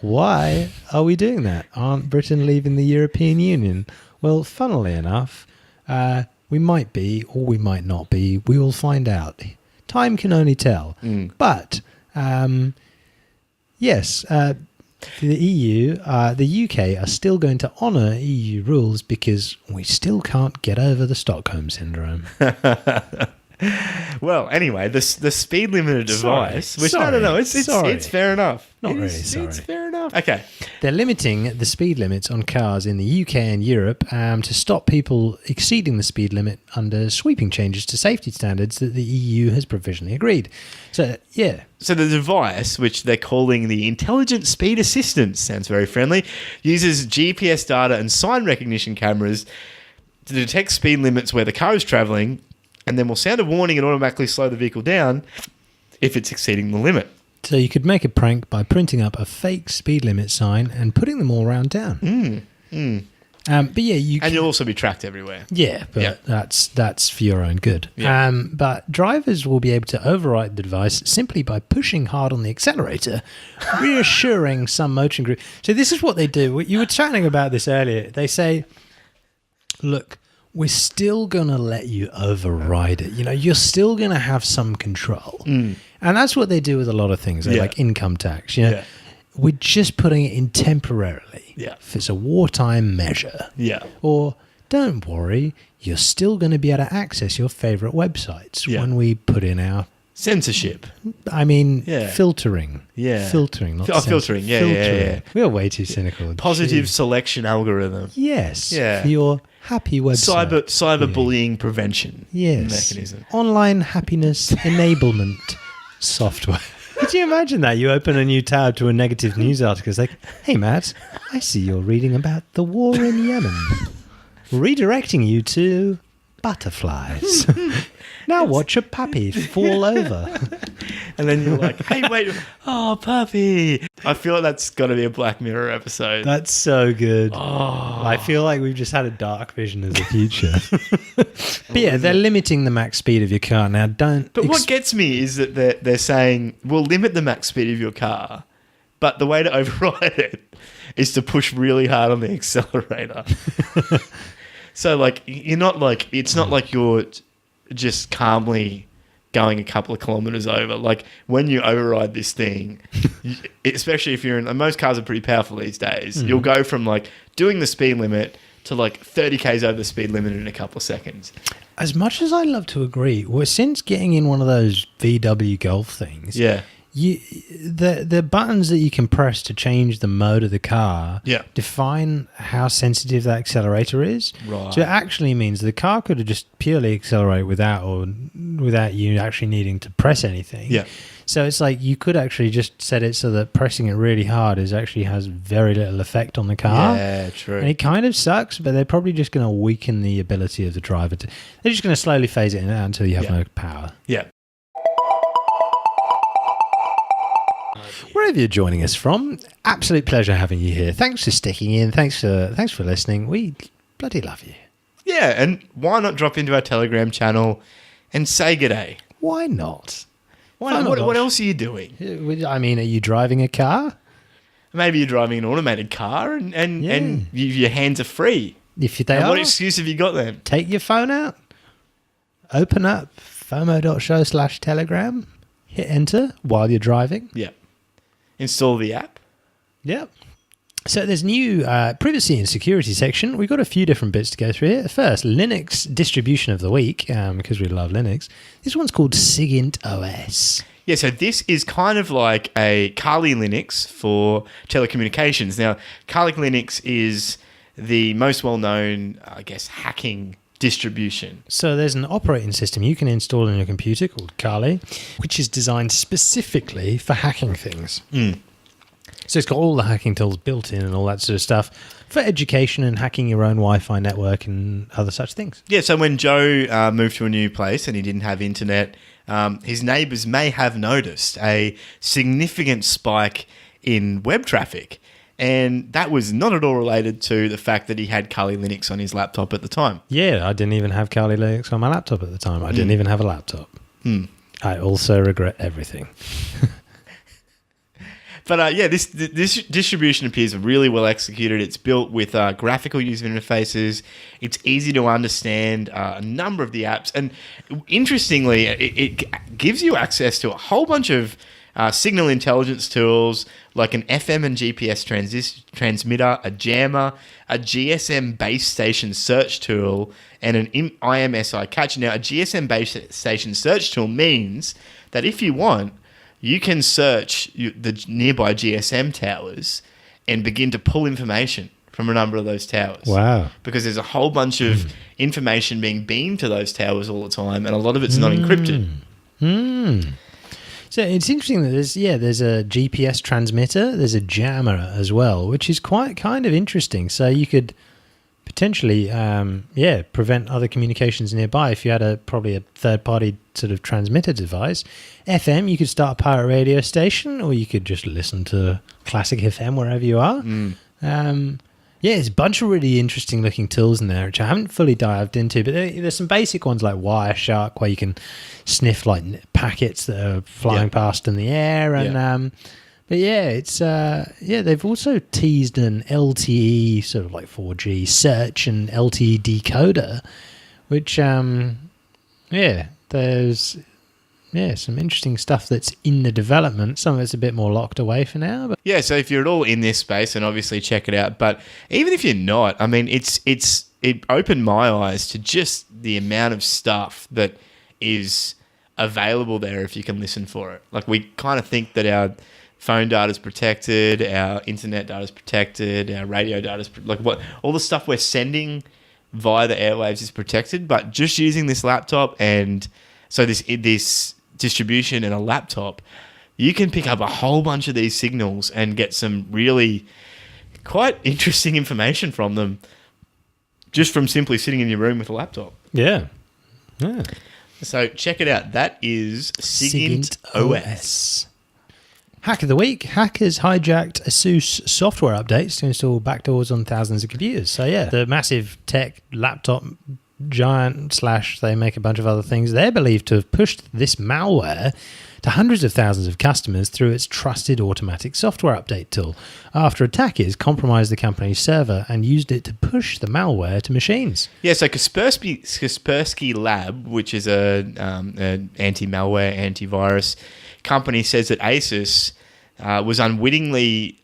Speaker 3: why are we doing that? Aren't Britain leaving the European Union? Well, funnily enough, we might be or we might not be. We will find out. Time can only tell. But, yes, the EU, the UK are still going to honour EU rules because we still can't get over the Stockholm Syndrome.
Speaker 4: Well, anyway, the speed limiter device.
Speaker 3: Sorry.
Speaker 4: No, it's fair enough.
Speaker 3: Not really sorry.
Speaker 4: It's fair enough. Okay.
Speaker 3: They're limiting the speed limits on cars in the UK and Europe to stop people exceeding the speed limit under sweeping changes to safety standards that the EU has provisionally agreed. So, yeah.
Speaker 4: So the device, which they're calling the Intelligent Speed Assistant, sounds very friendly, uses GPS data and sign recognition cameras to detect speed limits where the car is travelling, and then will sound a warning and automatically slow the vehicle down if it's exceeding the limit.
Speaker 3: So you could make a prank by printing up a fake speed limit sign and putting them all around town. But yeah,
Speaker 4: And you'll also be tracked everywhere.
Speaker 3: Yeah, but
Speaker 4: Yeah.
Speaker 3: that's for your own good.
Speaker 4: Yeah.
Speaker 3: But drivers will be able to override the device simply by pushing hard on the accelerator, reassuring some motion group. So this is what they do. You were chatting about this earlier. They say, look, we're still going to let you override it. You know, you're still going to have some control. And that's what they do with a lot of things, like income tax. You know,
Speaker 4: Yeah.
Speaker 3: we're just putting it in temporarily.
Speaker 4: Yeah.
Speaker 3: If it's a wartime measure.
Speaker 4: Yeah.
Speaker 3: Or don't worry, you're still going to be able to access your favorite websites
Speaker 4: Yeah.
Speaker 3: when we put in our,
Speaker 4: Censorship.
Speaker 3: filtering.
Speaker 4: Yeah.
Speaker 3: Filtering, not censoring.
Speaker 4: Filtering. Yeah, yeah.
Speaker 3: We're way too cynical.
Speaker 4: Positive
Speaker 3: Jeez.
Speaker 4: selection algorithm.
Speaker 3: Yes.
Speaker 4: Yeah.
Speaker 3: For your happy website.
Speaker 4: Cyberbullying prevention
Speaker 3: Yes.
Speaker 4: mechanism.
Speaker 3: Online happiness enablement software. Could you imagine that? You open a new tab to a negative news article. It's like, hey, Matt, I see you're reading about the war in Yemen. Redirecting you to butterflies. Now watch a puppy fall over.
Speaker 4: And then you're like, hey, wait, oh, puppy. I feel like that's got to be a Black Mirror episode.
Speaker 3: That's so good.
Speaker 4: Oh.
Speaker 3: I feel like we've just had a dark vision of the future. But yeah, they're limiting the max speed of your car. Now, don't...
Speaker 4: But what gets me is that they're saying, we'll limit the max speed of your car, but the way to override it is to push really hard on the accelerator. So, like, you're not like... It's not like you're just calmly going a couple of kilometers over. Like, when you override this thing, especially if you're in... Most cars are pretty powerful these days. You'll go from, like, doing the speed limit to, like, 30 Ks over the speed limit in a couple of seconds.
Speaker 3: As much as I love to agree, well, since getting in one of those VW Golf things...
Speaker 4: Yeah.
Speaker 3: The buttons that you can press to change the mode of the car define how sensitive that accelerator is.
Speaker 4: Right.
Speaker 3: So it actually means the car could have just purely accelerated without you actually needing to press anything.
Speaker 4: Yeah.
Speaker 3: So it's like you could actually just set it so that pressing it really hard actually has very little effect on the car.
Speaker 4: Yeah, true.
Speaker 3: And it kind of sucks, but they're probably just going to weaken the ability of the driver to... They're just going to slowly phase it in until you have no power.
Speaker 4: Yeah.
Speaker 3: Wherever you're joining us from, absolute pleasure having you here. Thanks for sticking in. Thanks for listening. We bloody love you.
Speaker 4: Yeah, and why not drop into our Telegram channel and say g'day?
Speaker 3: Why not?
Speaker 4: Why not? What else are you doing?
Speaker 3: I mean, are you driving a car?
Speaker 4: Maybe you're driving an automated car and your hands are free.
Speaker 3: If they
Speaker 4: And
Speaker 3: are,
Speaker 4: what excuse have you got then?
Speaker 3: take your phone out, open up FOMO.show/Telegram, hit enter while you're driving.
Speaker 4: Yeah. Install the app.
Speaker 3: Yep. So there's new privacy and security section. We've got a few different bits to go through here. First, Linux distribution of the week, because we love Linux. This one's called SIGINT OS.
Speaker 4: Yeah, so this is kind of like a Kali Linux for telecommunications. Now, Kali Linux is the most well-known, I guess, hacking distribution.
Speaker 3: So there's an operating system you can install on your computer called Kali, which is designed specifically for hacking things. So it's got all the hacking tools built in and all that sort of stuff for education and hacking your own Wi-Fi network and other such things.
Speaker 4: Yeah, so when Joe moved to a new place and he didn't have internet, his neighbours may have noticed a significant spike in web traffic. And that was not at all related to the fact that he had Kali Linux on his laptop at the time.
Speaker 3: Yeah, I didn't even have Kali Linux on my laptop at the time. I didn't even have a laptop. I also regret everything.
Speaker 4: But this distribution appears really well executed. It's built with graphical user interfaces. It's easy to understand a number of the apps. And interestingly, it gives you access to a whole bunch of signal intelligence tools like an FM and GPS transmitter, a jammer, a GSM base station search tool, and an IMSI catcher. Now, a GSM base station search tool means that if you want, you can search the nearby GSM towers and begin to pull information from a number of those towers.
Speaker 3: Wow.
Speaker 4: Because there's a whole bunch of information being beamed to those towers all the time, and a lot of it's not encrypted.
Speaker 3: So it's interesting that there's a GPS transmitter, there's a jammer as well, which is quite kind of interesting. So you could potentially, prevent other communications nearby if you had probably a third-party sort of transmitter device. FM, you could start a pirate radio station, or you could just listen to classic FM wherever you are. There's a bunch of really interesting looking tools in there, which I haven't fully dived into, but there's some basic ones like Wireshark, where you can sniff like packets that are flying past in the air. And they've also teased an LTE sort of like 4G search and LTE decoder, which there's some interesting stuff that's in the development. Some of it's a bit more locked away for now. But
Speaker 4: yeah, so if you're at all in this space, then obviously check it out. But even if you're not, I mean, it opened my eyes to just the amount of stuff that is available there if you can listen for it. Like, we kind of think that our phone data is protected, our internet data is protected, our radio data is all the stuff we're sending via the airwaves is protected. But just using this laptop, and so this distribution and a laptop, you can pick up a whole bunch of these signals and get some really quite interesting information from them just from simply sitting in your room with a laptop.
Speaker 3: Yeah.
Speaker 4: So check it out. That is SIGINT OS.
Speaker 3: Hack of the week. Hackers hijacked ASUS software updates to install backdoors on thousands of computers. So yeah, the massive tech laptop giant / they make a bunch of other things. They're believed to have pushed this malware to hundreds of thousands of customers through its trusted automatic software update tool after attackers compromised the company's server and used it to push the malware to machines.
Speaker 4: Yeah, so Kaspersky Lab, which is an anti-malware, antivirus company, says that ASUS was unwittingly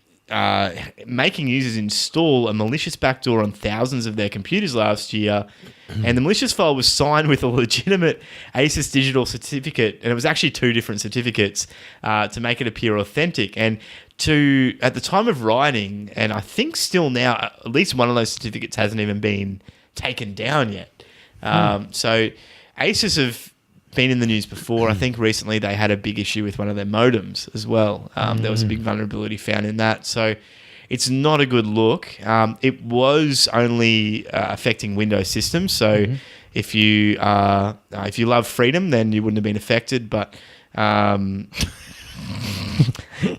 Speaker 4: making users install a malicious backdoor on thousands of their computers last year. And the malicious file was signed with a legitimate ASUS digital certificate, and it was actually 2 different certificates to make it appear authentic. And at the time of writing, and I think still now, at least one of those certificates hasn't even been taken down yet. So ASUS have been in the news before. I think recently they had a big issue with one of their modems as well. There was a big vulnerability found in that. So it's not a good look. It was only affecting Windows systems. So if you love freedom, then you wouldn't have been affected. But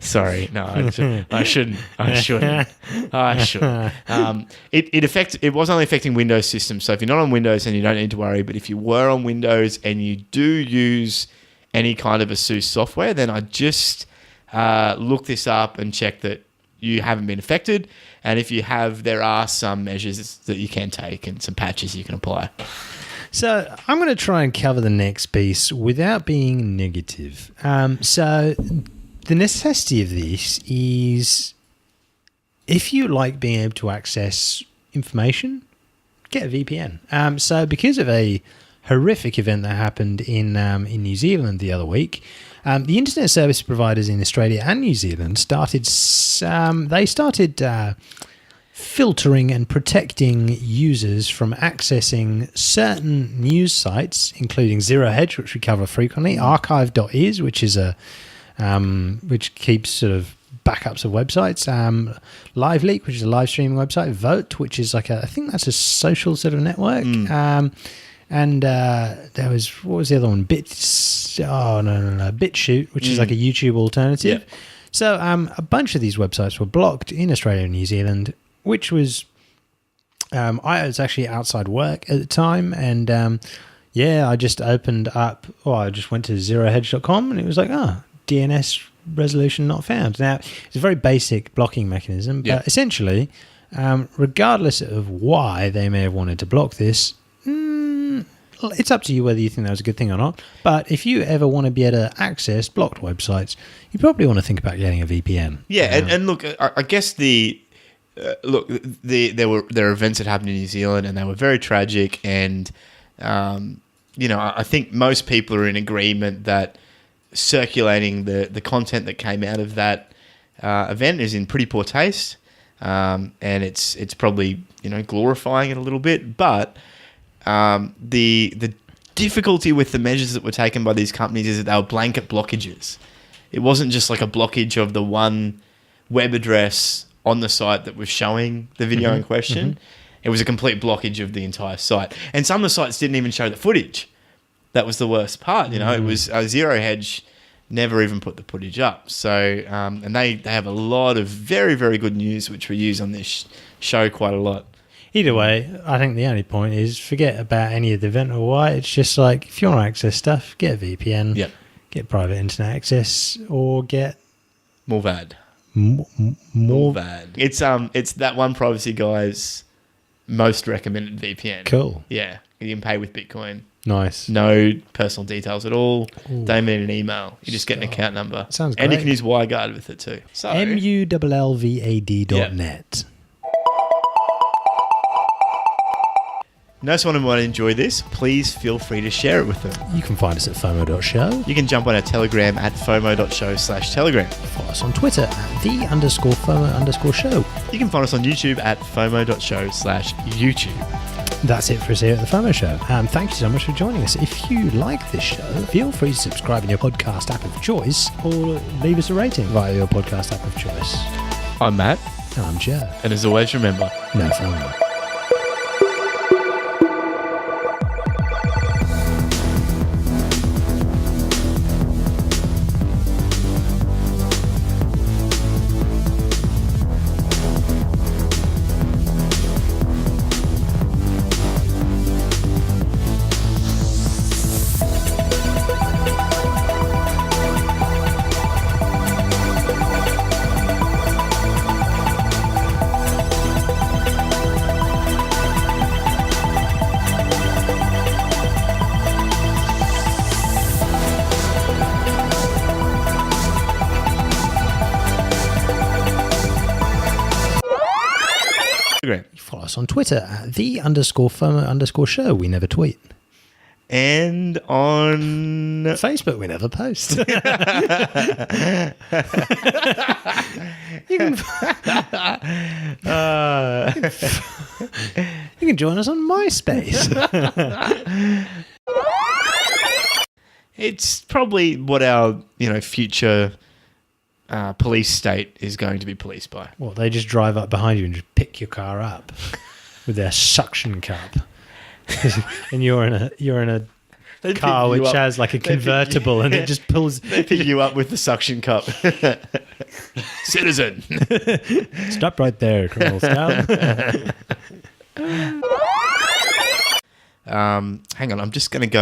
Speaker 4: sorry, no, I shouldn't. It was only affecting Windows systems. So if you're not on Windows, then you don't need to worry. But if you were on Windows and you do use any kind of ASUS software, then I just look this up and check that you haven't been affected. And if you have, there are some measures that you can take and some patches you can apply.
Speaker 3: So I'm going to try and cover the next piece without being negative. So the necessity of this is, if you like being able to access information, get a VPN. So because of a horrific event that happened in New Zealand the other week, the internet service providers in Australia and New Zealand started filtering and protecting users from accessing certain news sites, including Zero Hedge, which we cover frequently, archive.is, which is which keeps sort of backups of websites, LiveLeak, which is a live streaming website, Vote, which is like I think that's a social sort of network, And there was, what was the other one? BitChute, which is like a YouTube alternative.
Speaker 4: Yeah.
Speaker 3: So a bunch of these websites were blocked in Australia and New Zealand, which was, I was actually outside work at the time, and I just opened up, I just went to zerohedge.com, and it was like, DNS resolution not found. Now, it's a very basic blocking mechanism, but essentially, regardless of why they may have wanted to block this, it's up to you whether you think that was a good thing or not. But if you ever want to be able to access blocked websites, you probably want to think about getting a VPN.
Speaker 4: Yeah, and look, I guess there were events that happened in New Zealand, and they were very tragic. And I think most people are in agreement that circulating the content that came out of that event is in pretty poor taste, and it's probably glorifying it a little bit, but. The difficulty with the measures that were taken by these companies is that they were blanket blockages. It wasn't just like a blockage of the one web address on the site that was showing the video in question. It was a complete blockage of the entire site. And some of the sites didn't even show the footage. That was the worst part. It was Zero Hedge never even put the footage up. So, and they have a lot of very, very good news, which we use on this show quite a lot.
Speaker 3: Either way, I think the only point is forget about any of the event or why. It's just like, if you want to access stuff, get a VPN, get private internet access, or get
Speaker 4: Morvad.
Speaker 3: Morvad.
Speaker 4: It's that one privacy guy's most recommended VPN.
Speaker 3: Cool.
Speaker 4: Yeah, you can pay with Bitcoin.
Speaker 3: Nice.
Speaker 4: No personal details at all. Don't need an email. You just get an account number.
Speaker 3: Sounds great.
Speaker 4: And you can use WireGuard with it too. So
Speaker 3: MULLVAD.net.
Speaker 4: Know someone who might enjoy this, please feel free to share it with them.
Speaker 3: You can find us at FOMO.show.
Speaker 4: You can jump on our Telegram at FOMO.show/Telegram.
Speaker 3: Follow us on Twitter at _FOMO_show.
Speaker 4: You can find us on YouTube at FOMO.show/YouTube.
Speaker 3: That's it for us here at the FOMO Show. Thank you so much for joining us. If you like this show, feel free to subscribe in your podcast app of choice or leave us a rating via your podcast app of choice.
Speaker 4: I'm Matt.
Speaker 3: And I'm Joe.
Speaker 4: And as always, remember,
Speaker 3: no FOMO. Follow us on Twitter at _FOMO_show. We never tweet.
Speaker 4: And on
Speaker 3: Facebook, we never post. You can join us on MySpace.
Speaker 4: It's probably what our future police state is going to be policed by.
Speaker 3: Well, they just drive up behind you and just pick your car up with their suction cup, and you're in a car which has like a convertible, and it just pulls.
Speaker 4: They pick you up with the suction cup. Citizen,
Speaker 3: stop right there, criminal style.
Speaker 4: Hang on, I'm just going to go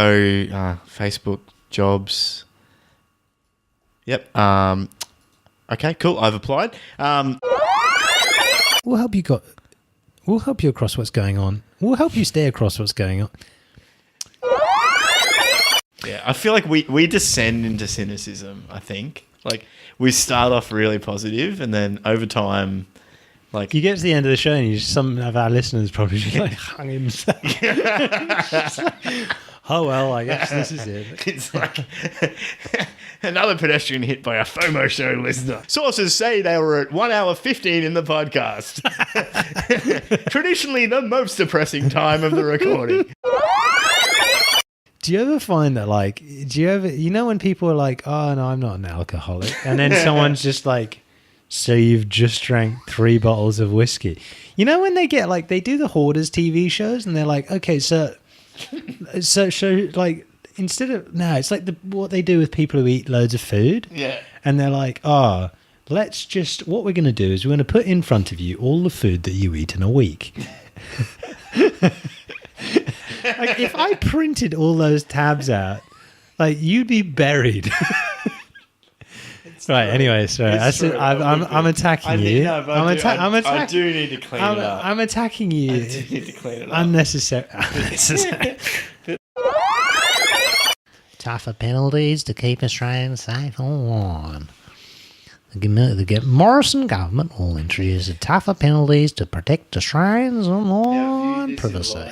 Speaker 4: Facebook jobs. Yep. Okay, cool. I've applied.
Speaker 3: We'll help you We'll help you across what's going on. We'll help you stay across what's going on.
Speaker 4: Yeah, I feel like we descend into cynicism, I think. Like, we start off really positive, and then over time, like...
Speaker 3: You get to the end of the show, and some of our listeners probably just like hung himself. Oh, well, I guess this is it.
Speaker 4: It's like another pedestrian hit by a FOMO show listener. Sources say they were at 1 hour 15 in the podcast. Traditionally, the most depressing time of the recording.
Speaker 3: Do you ever find that, like, when people are like, oh, no, I'm not an alcoholic. And then someone's just like, so you've just drank 3 bottles of whiskey. You know when they get, like, they do the Hoarders TV shows and they're like, okay, so So like instead of it's like what they do with people who eat loads of food.
Speaker 4: Yeah.
Speaker 3: And they're like, what we're going to do is we're going to put in front of you all the food that you eat in a week. Like, if I printed all those tabs out, like, you'd be buried. Right. Anyway, sorry. I'm attacking you.
Speaker 4: I do need to clean it up.
Speaker 3: I'm attacking you.
Speaker 4: I do need to clean it up.
Speaker 3: Unnecessary.
Speaker 7: Tougher penalties to keep Australians safe on. The Morrison government will introduce tougher penalties to protect Australians' online privacy.